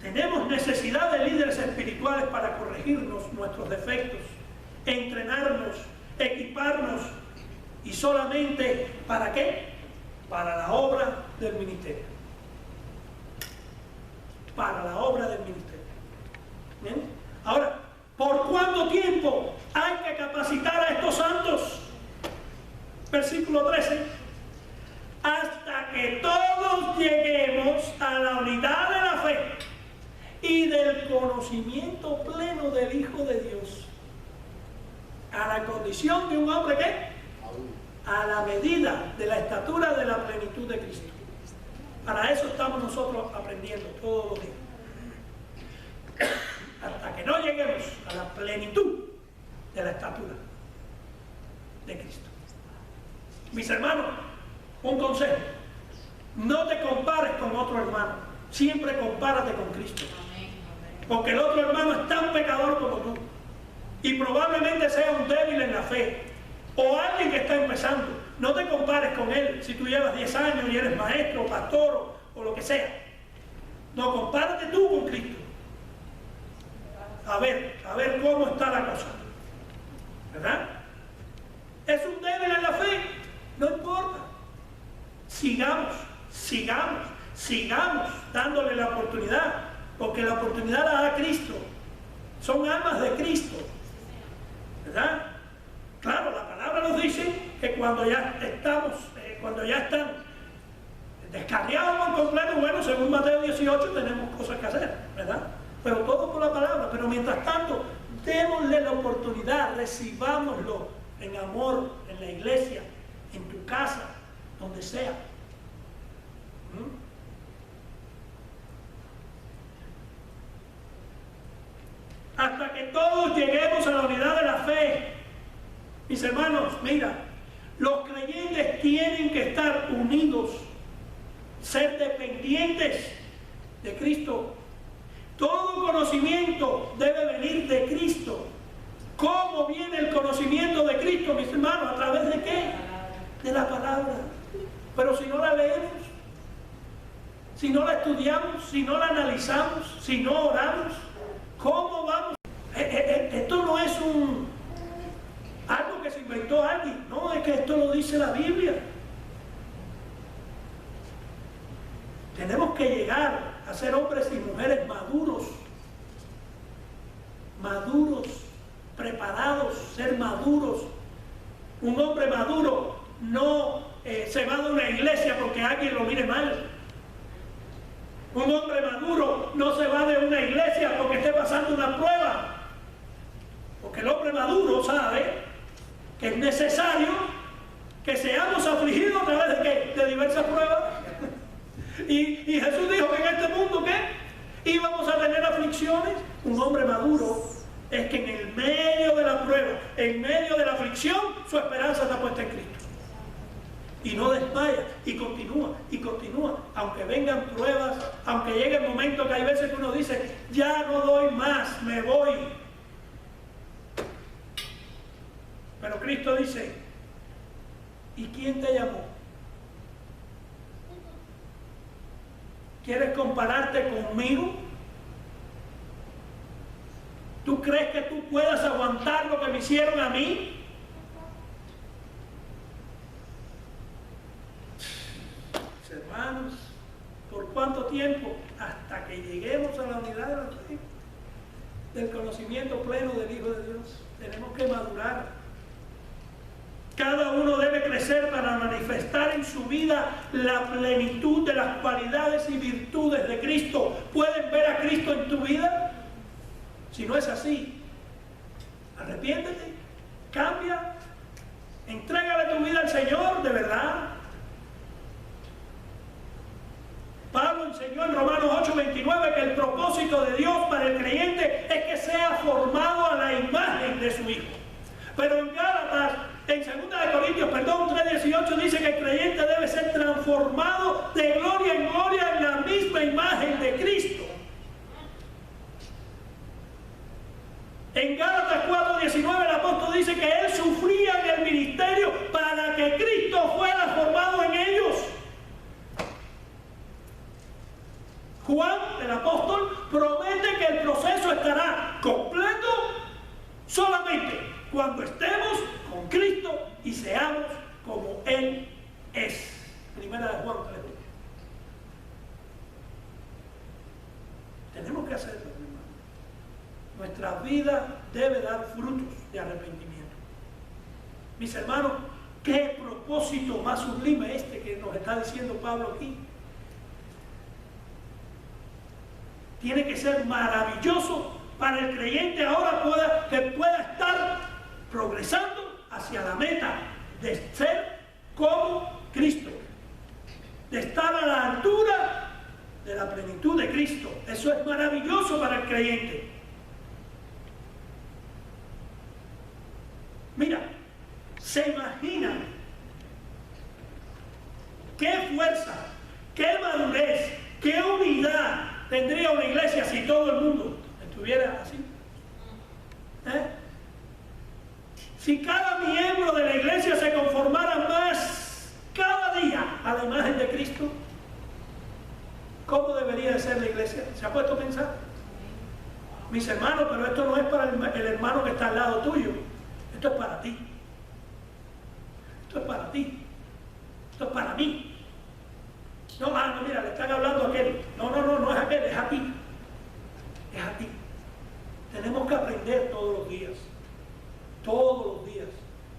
Tenemos necesidad de líderes espirituales para corregirnos nuestros defectos, entrenarnos, equiparnos y solamente ¿para qué? Para la obra del ministerio. Para la obra del ministerio. ¿Bien? Ahora, ¿por cuánto tiempo hay que capacitar a estos santos? Versículo 13. Hasta que todos lleguemos a la unidad de la fe y del conocimiento pleno del Hijo de Dios. A la condición de un hombre ¿qué? A la medida de la estatura de la plenitud de Cristo. Para eso estamos nosotros aprendiendo todos los días. Hasta que no lleguemos a la plenitud de la estatura de Cristo. Mis hermanos, un consejo. No te compares con otro hermano. Siempre compárate con Cristo. Porque el otro hermano es tan pecador como tú. Y probablemente sea un débil en la fe. O alguien que está empezando. No te compares con él si tú llevas 10 años y eres maestro, pastor o lo que sea. No, compárate tú con Cristo. A ver cómo está la cosa. ¿Verdad? ¿Es un débil en la fe? No importa. Sigamos dándole la oportunidad. Porque la oportunidad la da Cristo. Son almas de Cristo. ¿Verdad? Claro, la palabra nos dice que cuando ya están descarriados por completo, bueno, según Mateo 18 tenemos cosas que hacer, ¿verdad? Pero todo por la palabra. Pero mientras tanto, démosle la oportunidad, recibámoslo en amor, en la iglesia, en tu casa, donde sea. Hasta que todos lleguemos a la unidad de la fe. Mis hermanos, mira, los creyentes tienen que estar unidos, ser dependientes de Cristo. Todo conocimiento debe venir de Cristo. ¿Cómo viene el conocimiento de Cristo, mis hermanos? ¿A través de qué? De la palabra. Pero si no la leemos, si no la estudiamos, si no la analizamos, si no oramos, ¿cómo vamos? Esto no es algo que se inventó alguien. No, es que esto lo dice la Biblia. Tenemos que llegar a ser hombres y mujeres maduros maduros, preparados, ser maduros. Un hombre maduro no se va de una iglesia porque alguien lo mire mal. Un hombre maduro no se va de una iglesia porque esté pasando una prueba. Porque el hombre maduro sabe que es necesario que seamos afligidos a través de ¿qué? De diversas pruebas. Y Jesús dijo que en este mundo ¿qué? Íbamos a tener aflicciones. Un hombre maduro es que en el medio de la prueba, en medio de la aflicción, su esperanza está puesta en Cristo. Y no desmaya, y continúa, aunque vengan pruebas, aunque llegue el momento que hay veces que uno dice, ya no doy más, me voy. Pero Cristo dice, ¿y quién te llamó? ¿Quieres compararte conmigo? ¿Tú crees que tú puedas aguantar lo que me hicieron a mí? Hermanos, ¿por cuánto tiempo? Hasta que lleguemos a la unidad de la fe, del conocimiento pleno del Hijo de Dios. Tenemos que madurar. Cada uno debe crecer para manifestar en su vida la plenitud de las cualidades y virtudes de Cristo. ¿Pueden ver a Cristo en tu vida? Si no es así, arrepiéntete, cambia, entrégale tu vida al Señor de verdad. Pablo enseñó en Romanos 8:29 que el propósito de Dios para el creyente es que sea formado a la imagen de su Hijo. Pero en Gálatas, en 2 Corintios 3:18 dice que el creyente debe ser transformado de gloria en gloria en la misma imagen de Cristo. En Gálatas 4:19 el apóstol dice que él sufría en el ministerio para que Cristo fuera formado en ellos. Juan, el apóstol, promete que el proceso estará completo solamente cuando estemos con Cristo y seamos como Él es. Primera de Juan 3. Tenemos que hacerlo, hermano. Nuestra vida debe dar frutos de arrepentimiento. Mis hermanos, qué propósito más sublime este que nos está diciendo Pablo aquí. Tiene que ser maravilloso para el creyente ahora que pueda estar progresando hacia la meta de ser como Cristo, de estar a la altura de la plenitud de Cristo. Eso es maravilloso para el creyente. Mira, se imaginan qué fuerza, qué madurez, qué unidad tendría una iglesia si todo el mundo estuviera así. Si cada miembro de la iglesia se conformara más cada día a la imagen de Cristo, ¿cómo debería de ser la iglesia? ¿Se ha puesto a pensar? Mis hermanos, pero esto no es para el hermano que está al lado tuyo. Esto es para ti. Esto es para ti. Esto es para mí. No, no, mira, le están hablando a aquel. No es aquel, es a ti. Es a ti. Tenemos que aprender todos los días. Todos los días.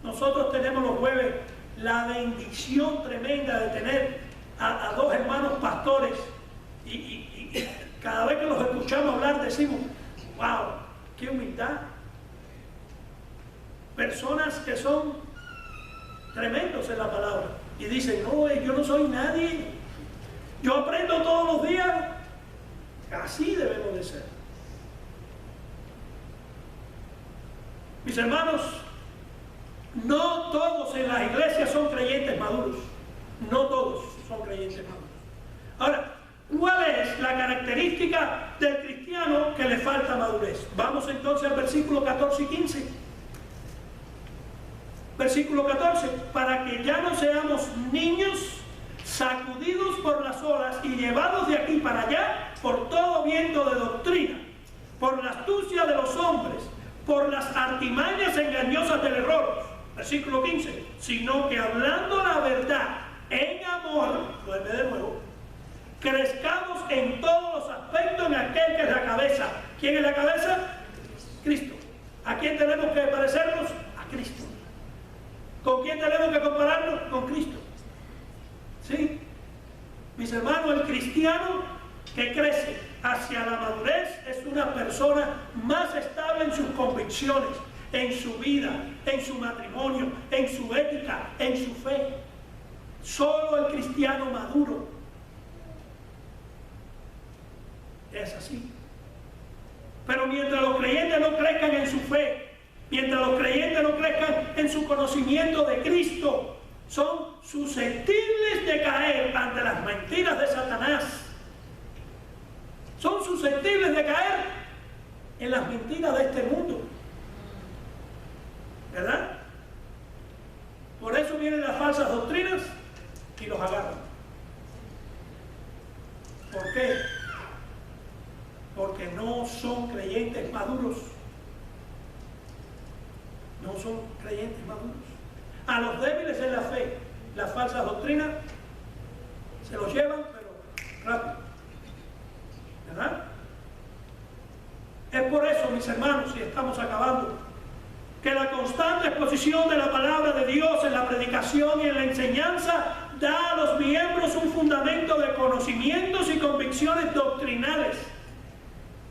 Nosotros tenemos los jueves la bendición tremenda de tener a dos hermanos pastores. Y cada vez que los escuchamos hablar decimos, wow, qué humildad. Personas que son tremendos en la palabra. Y dicen, no, yo no soy nadie. Yo aprendo todos los días. Así debemos de ser. Mis hermanos, no todos en las iglesias son creyentes maduros. No todos son creyentes maduros. Ahora, ¿cuál es la característica del cristiano que le falta madurez? Vamos entonces al versículo 14 y 15. Versículo 14. Para que ya no seamos niños sacudidos por las olas y llevados de aquí para allá por todo viento de doctrina, por la astucia de los hombres, por las artimañas engañosas del error. Versículo 15. Sino que hablando la verdad en amor, vuelve de nuevo, crezcamos en todos los aspectos en aquel que es la cabeza. ¿Quién es la cabeza? Cristo. quién tenemos que parecernos? A Cristo. ¿Con quién tenemos que compararnos? Con Cristo. ¿Sí? Mis hermanos, el cristiano que crece hacia la madurez es una persona más estable en sus convicciones, en su vida, en su matrimonio, en su ética, en su fe. Solo el cristiano maduro es así. Pero mientras los creyentes no crezcan en su fe, mientras los creyentes no crezcan en su conocimiento de Cristo, son susceptibles de caer ante las mentiras de Satanás. Son susceptibles de caer en las mentiras de este mundo. ¿Verdad? Por eso vienen las falsas doctrinas y los agarran. ¿Por qué? Porque no son creyentes maduros. No son creyentes maduros. A los débiles en la fe, las falsas doctrinas se los llevan, pero rápido. ¿Verdad? Es por eso, mis hermanos, y estamos acabando, que la constante exposición de la palabra de Dios en la predicación y en la enseñanza da a los miembros un fundamento de conocimientos y convicciones doctrinales.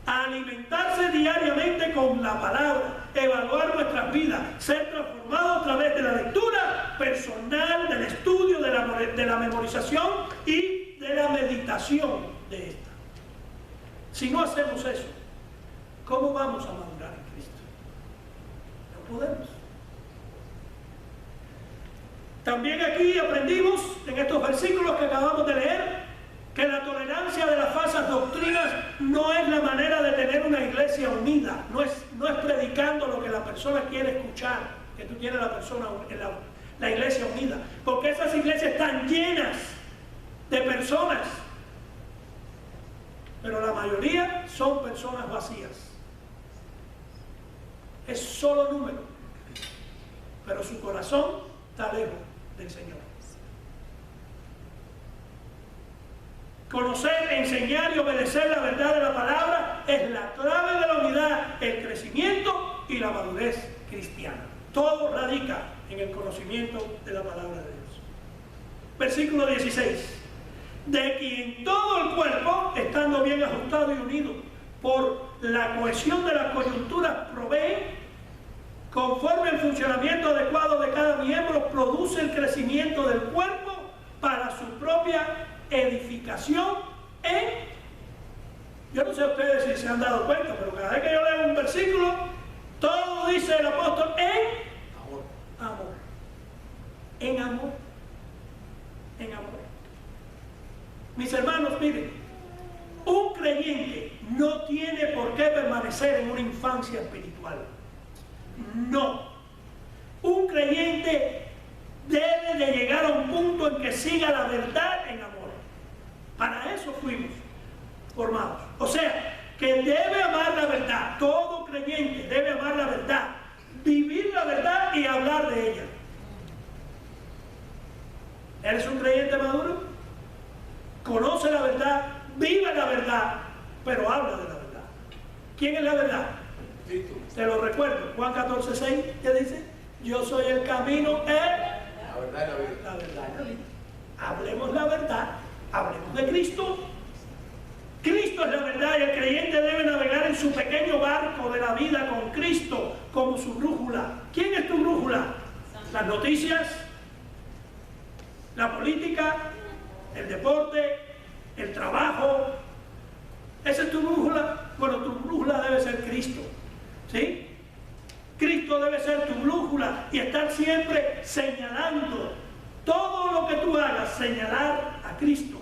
A alimentarse diariamente con la palabra, evaluar nuestras vidas, ser transformados a través de la lectura personal, del estudio, de la memorización y de la meditación de esta. Si no hacemos eso, ¿cómo vamos a madurar en Cristo? No podemos. También aquí aprendimos en estos versículos que acabamos de leer que la tolerancia de las falsas doctrinas no es la manera de tener una iglesia unida, no es predicando lo que la persona quiere escuchar, que tú tienes la iglesia unida, porque esas iglesias están llenas de personas, pero la mayoría son personas vacías. Es solo número, pero su corazón está lejos del Señor. Conocer, enseñar y obedecer la verdad de la palabra es la clave de la unidad, el crecimiento y la madurez cristiana. Todo radica en el conocimiento de la palabra de Dios. Versículo 16. De quien todo el cuerpo, estando bien ajustado y unido por la cohesión de las coyunturas, provee, conforme al funcionamiento adecuado de cada miembro, produce el crecimiento del cuerpo para su propia edificación yo no sé ustedes si se han dado cuenta, pero cada vez que yo leo un versículo, todo dice el apóstol amor. En amor. Mis hermanos, miren, un creyente no tiene por qué permanecer en una infancia espiritual. No. Un creyente debe de llegar a un punto en que siga la verdad en amor. Para eso fuimos formados. O sea, que debe amar la verdad. Todo creyente debe amar la verdad, vivir la verdad y hablar de ella. ¿Eres un creyente maduro? Conoce la verdad, vive la verdad, pero habla de la verdad. ¿Quién es la verdad? Cristo. Te lo recuerdo. Juan 14:6, ¿qué dice? Yo soy el camino, la verdad y la vida. La verdad y la vida. Hablemos la verdad. Hablemos de Cristo. Cristo es la verdad y el creyente debe navegar en su pequeño barco de la vida con Cristo como su brújula. ¿Quién es tu brújula? Las noticias, la política, el deporte, el trabajo. ¿Esa es tu brújula? Bueno, tu brújula debe ser Cristo. ¿Sí? Cristo debe ser tu brújula y estar siempre señalando. Todo lo que tú hagas, señalar a Cristo.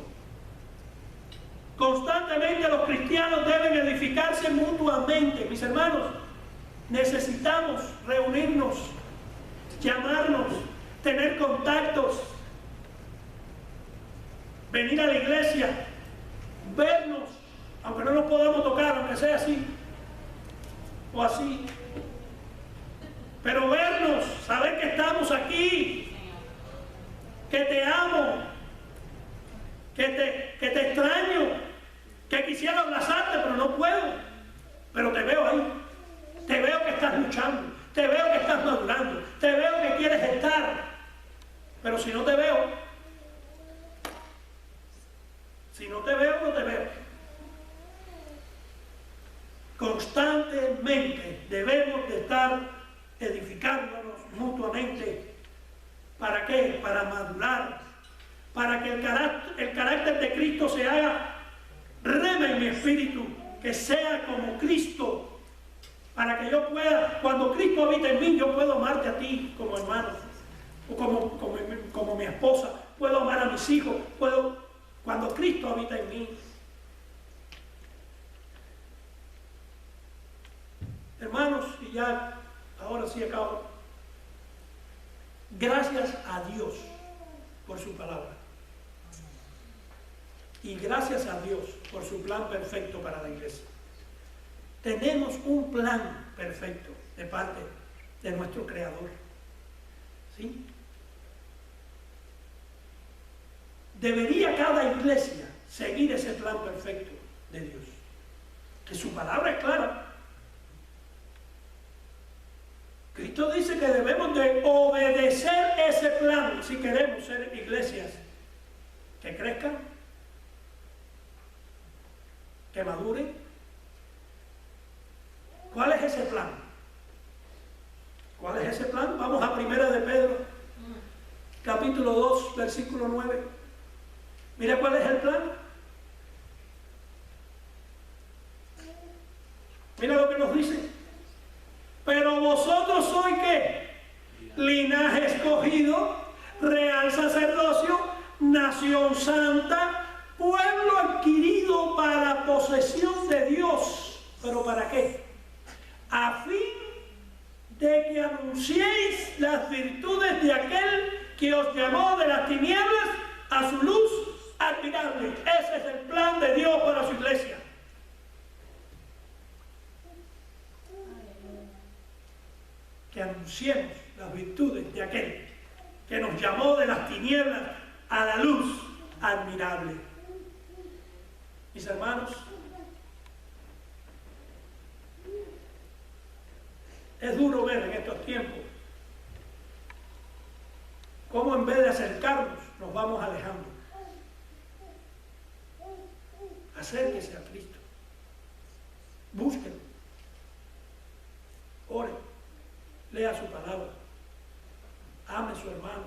Constantemente los cristianos deben edificarse mutuamente. Mis hermanos, necesitamos reunirnos, llamarnos, tener contactos, venir a la iglesia, vernos, aunque no nos podamos tocar, aunque sea así o así. Pero vernos, saber que estamos aquí, que te amo, que te extraño, que quisiera abrazarte, pero no puedo. Pero te veo ahí, te veo que estás luchando. pero si no te veo, no te veo. Constantemente debemos de estar edificándonos mutuamente. ¿Para qué? Para madurar, para que el carácter de Cristo se haga rema en mi espíritu, que sea como Cristo, para que yo pueda, cuando Cristo habita en mí, yo puedo amarte a ti como hermano, o como mi esposa, puedo amar a mis hijos, cuando Cristo habita en mí. Hermanos, y ya, ahora sí acabo. Gracias a Dios por su palabra. Y gracias a Dios por su plan perfecto para la iglesia. Tenemos un plan perfecto de parte de nuestro Creador. ¿Sí? Debería cada iglesia seguir ese plan perfecto de Dios. Que su palabra es clara. Cristo dice que debemos de obedecer ese plan si queremos ser iglesias que crezcan, que maduren. ¿Cuál es ese plan? ¿Cuál es ese plan? Vamos a 1 de Pedro, capítulo 2, versículo 9. Mira cuál es el plan. Mira lo que nos dice. Pero vosotros sois ¿qué? Linaje escogido, real sacerdocio, nación santa, pueblo adquirido para posesión de Dios. ¿Pero para qué? A fin de que anunciéis las virtudes de aquel que os llamó de las tinieblas a su luz admirable. Ese es el plan de Dios para su iglesia. Que anunciemos las virtudes de aquel que nos llamó de las tinieblas a la luz admirable. Mis hermanos, es duro ver en estos tiempos cómo en vez de acercarnos nos vamos alejando. Acérquese a Cristo, búsquenlo, ore, lea su palabra, ame a su hermano,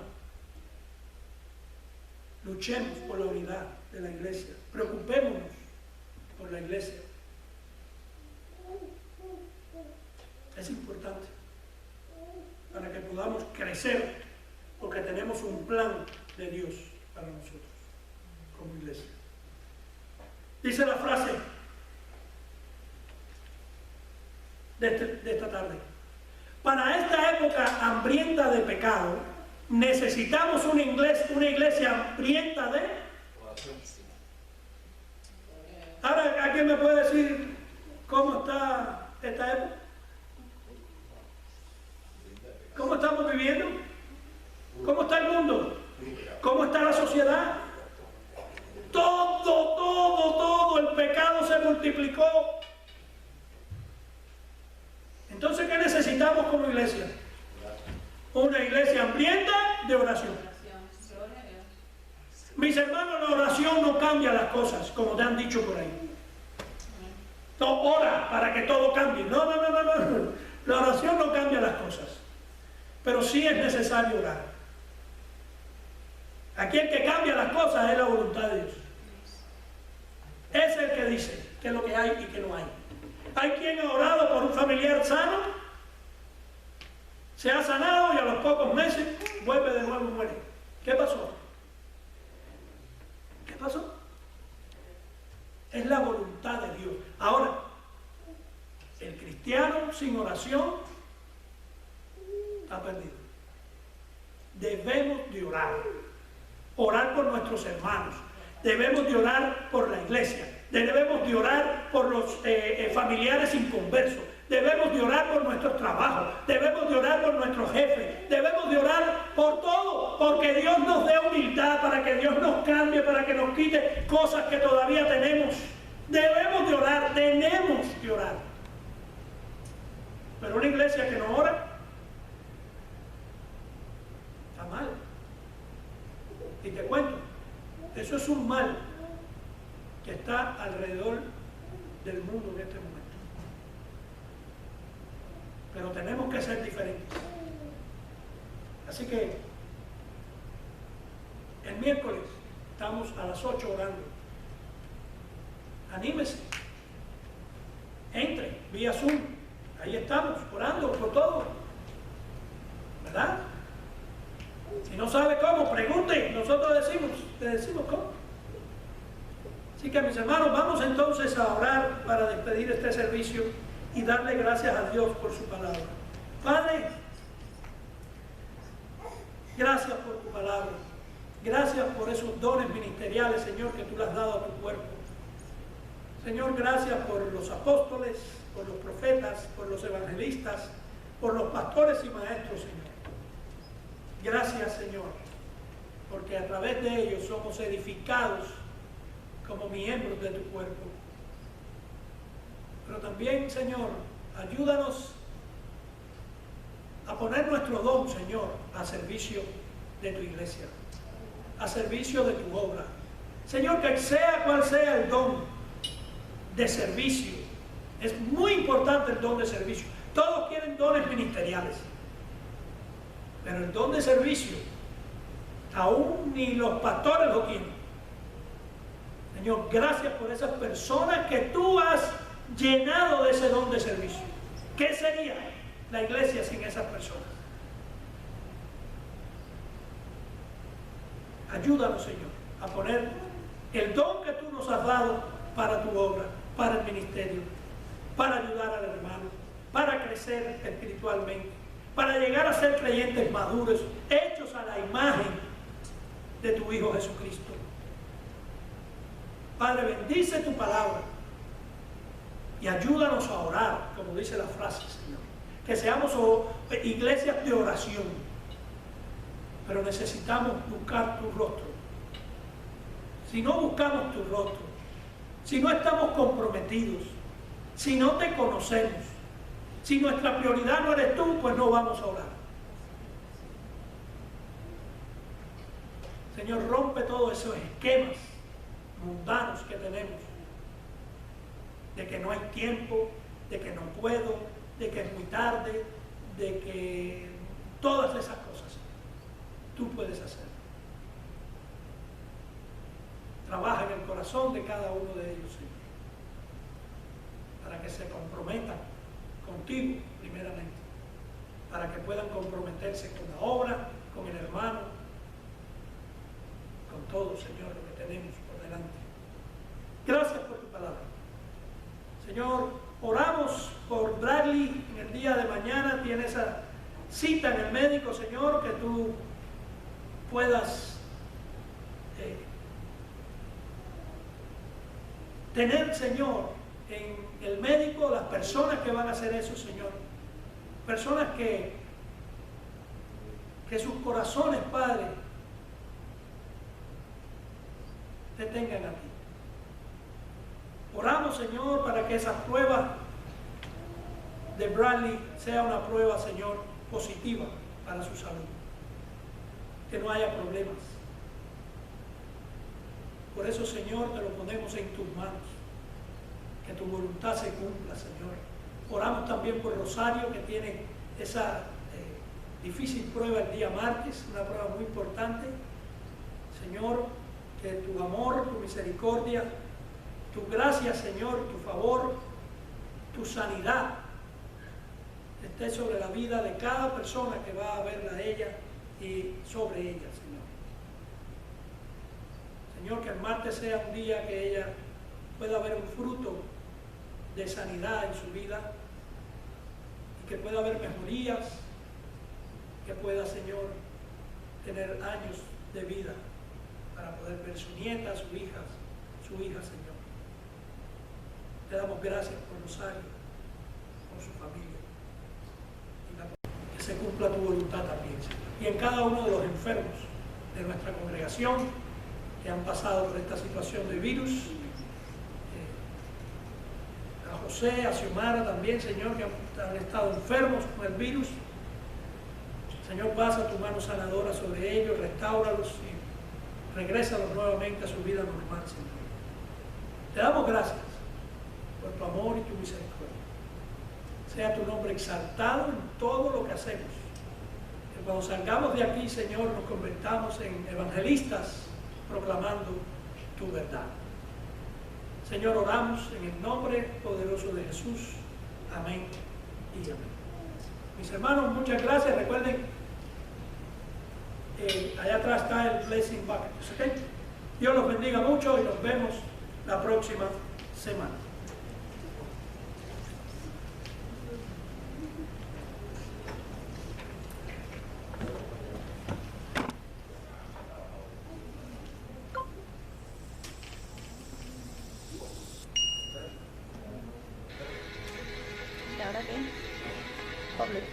luchemos por la unidad de la iglesia, preocupémonos por la iglesia. Es importante para que podamos crecer, porque tenemos un plan de Dios para nosotros como iglesia. Dice la frase de esta tarde: para esta época hambrienta de pecado, necesitamos una iglesia hambrienta de oración. Ahora, ¿alguien me puede decir cómo está esta época? ¿Cómo estamos viviendo? ¿Cómo está el mundo? ¿Cómo está la sociedad? Todo el pecado se multiplicó. Entonces, ¿qué necesitamos como iglesia? Una iglesia hambrienta de oración. Mis hermanos, la oración no cambia las cosas, como te han dicho por ahí. No ora para que todo cambie. No. La oración no cambia las cosas. Pero sí es necesario orar. Aquí el que cambia las cosas es la voluntad de Dios. Es el que dice qué es lo que hay y qué no hay. Hay quien ha orado por un familiar sano, se ha sanado y a los pocos meses vuelve de nuevo y muere. ¿Qué pasó? ¿Qué pasó? Es la voluntad de Dios. Ahora, el cristiano sin oración está perdido. Debemos de orar. Orar por nuestros hermanos. Debemos de orar por la iglesia. Debemos de orar por los familiares inconversos. Debemos de orar por nuestros trabajos. Debemos de orar por nuestros jefes. Debemos de orar por todo. Porque Dios nos dé humildad, para que Dios nos cambie, para que nos quite cosas que todavía tenemos. Debemos de orar. Tenemos de orar. Pero una iglesia que no ora está mal. Eso es un mal que está alrededor del mundo en este momento. Pero tenemos que ser diferentes. Así que el miércoles estamos a las 8 orando. Anímese. Entre vía Zoom. Ahí estamos orando por todo. ¿Verdad? Si no sabe cómo, pregunte. Nosotros le decimos cómo. Así que mis hermanos, vamos entonces a orar para despedir este servicio y darle gracias a Dios por su palabra. Padre, gracias por tu palabra. Gracias por esos dones ministeriales, Señor, que tú le has dado a tu cuerpo. Señor, gracias por los apóstoles, por los profetas, por los evangelistas, por los pastores y maestros, Señor. Gracias, Señor, porque a través de ellos somos edificados como miembros de tu cuerpo. Pero también, Señor, ayúdanos a poner nuestro don, Señor, a servicio de tu iglesia, a servicio de tu obra. Señor, que sea cual sea el don de servicio, es muy importante el don de servicio. Todos quieren dones ministeriales, pero el don de servicio, aún ni los pastores lo quieren. Señor, gracias por esas personas que tú has llenado de ese don de servicio. ¿Qué sería la iglesia sin esas personas? Ayúdanos, Señor, a poner el don que tú nos has dado para tu obra, para el ministerio, para ayudar al hermano, para crecer espiritualmente, para llegar a ser creyentes maduros, hechos a la imagen de tu Hijo Jesucristo. Padre, bendice tu palabra y ayúdanos a orar, como dice la frase, Señor. Que seamos iglesias de oración, pero necesitamos buscar tu rostro. Si no buscamos tu rostro, si no estamos comprometidos, si no te conocemos, si nuestra prioridad no eres tú, pues no vamos a orar. Señor, rompe todos esos esquemas mundanos que tenemos, de que no hay tiempo, de que no puedo, de que es muy tarde, de que todas esas cosas tú puedes hacer. Trabaja en el corazón de cada uno de ellos, Señor, para que se comprometan contigo primeramente, para que puedan comprometerse con la obra, con el hermano, con todo, Señor, lo que tenemos por delante. Gracias por tu palabra. Señor, oramos por Bradley en el día de mañana. Tiene esa cita en el médico, Señor, que tú puedas tener, Señor, en el médico las personas que van a hacer eso, Señor. Personas que sus corazones, Padre, te tengan a ti. Oramos, Señor, para que esa prueba de Bradley sea una prueba, Señor, positiva para su salud. Que no haya problemas. Por eso, Señor, te lo ponemos en tus manos. Que tu voluntad se cumpla, Señor. Oramos también por Rosario, que tiene esa difícil prueba el día martes, una prueba muy importante. Señor, que tu amor, tu misericordia, tu gracia, Señor, tu favor, tu sanidad esté sobre la vida de cada persona que va a verla a ella y sobre ella, Señor. Señor, que el martes sea un día que ella pueda ver un fruto de sanidad en su vida y que pueda haber mejorías, que pueda, Señor, tener años de vida para poder ver su nieta, su hija, Señor. Te damos gracias por Rosario, por su familia. Y que se cumpla tu voluntad también, Señor. Y en cada uno de los enfermos de nuestra congregación que han pasado por esta situación de virus. A José, a Xiomara también, Señor, que han estado enfermos con el virus. Señor, pasa tu mano sanadora sobre ellos, restáuralos Regrésalos nuevamente a su vida normal, Señor. Te damos gracias por tu amor y tu misericordia. Sea tu nombre exaltado en todo lo que hacemos. Que cuando salgamos de aquí, Señor, nos convertamos en evangelistas proclamando tu verdad. Señor, oramos en el nombre poderoso de Jesús. Amén y amén. Mis hermanos, muchas gracias. Recuerden, allá atrás está el blessing bucket. ¿Okay? Dios los bendiga mucho y nos vemos la próxima semana.
¿Y ahora qué? Public.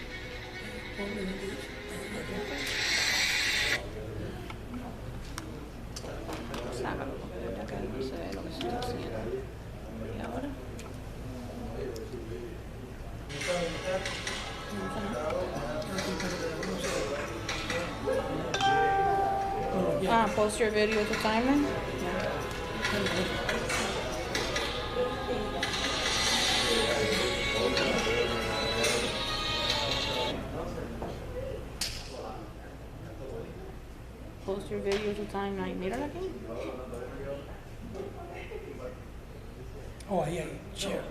Sácalo, porque ya que no se ve lo que se está haciendo. ¿Y ahora? Post your video to timer. Post your video to timeline. Mírala aquí.
Oh, ahí, share.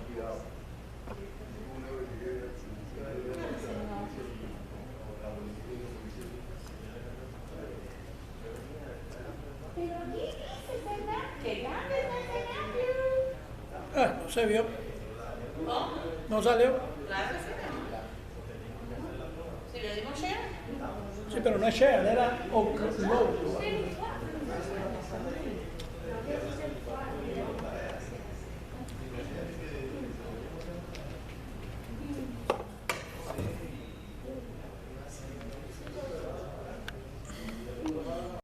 No se vio. No salió.
Claro que sí. Si le dimos share.
Sí, pero no es share, era upload.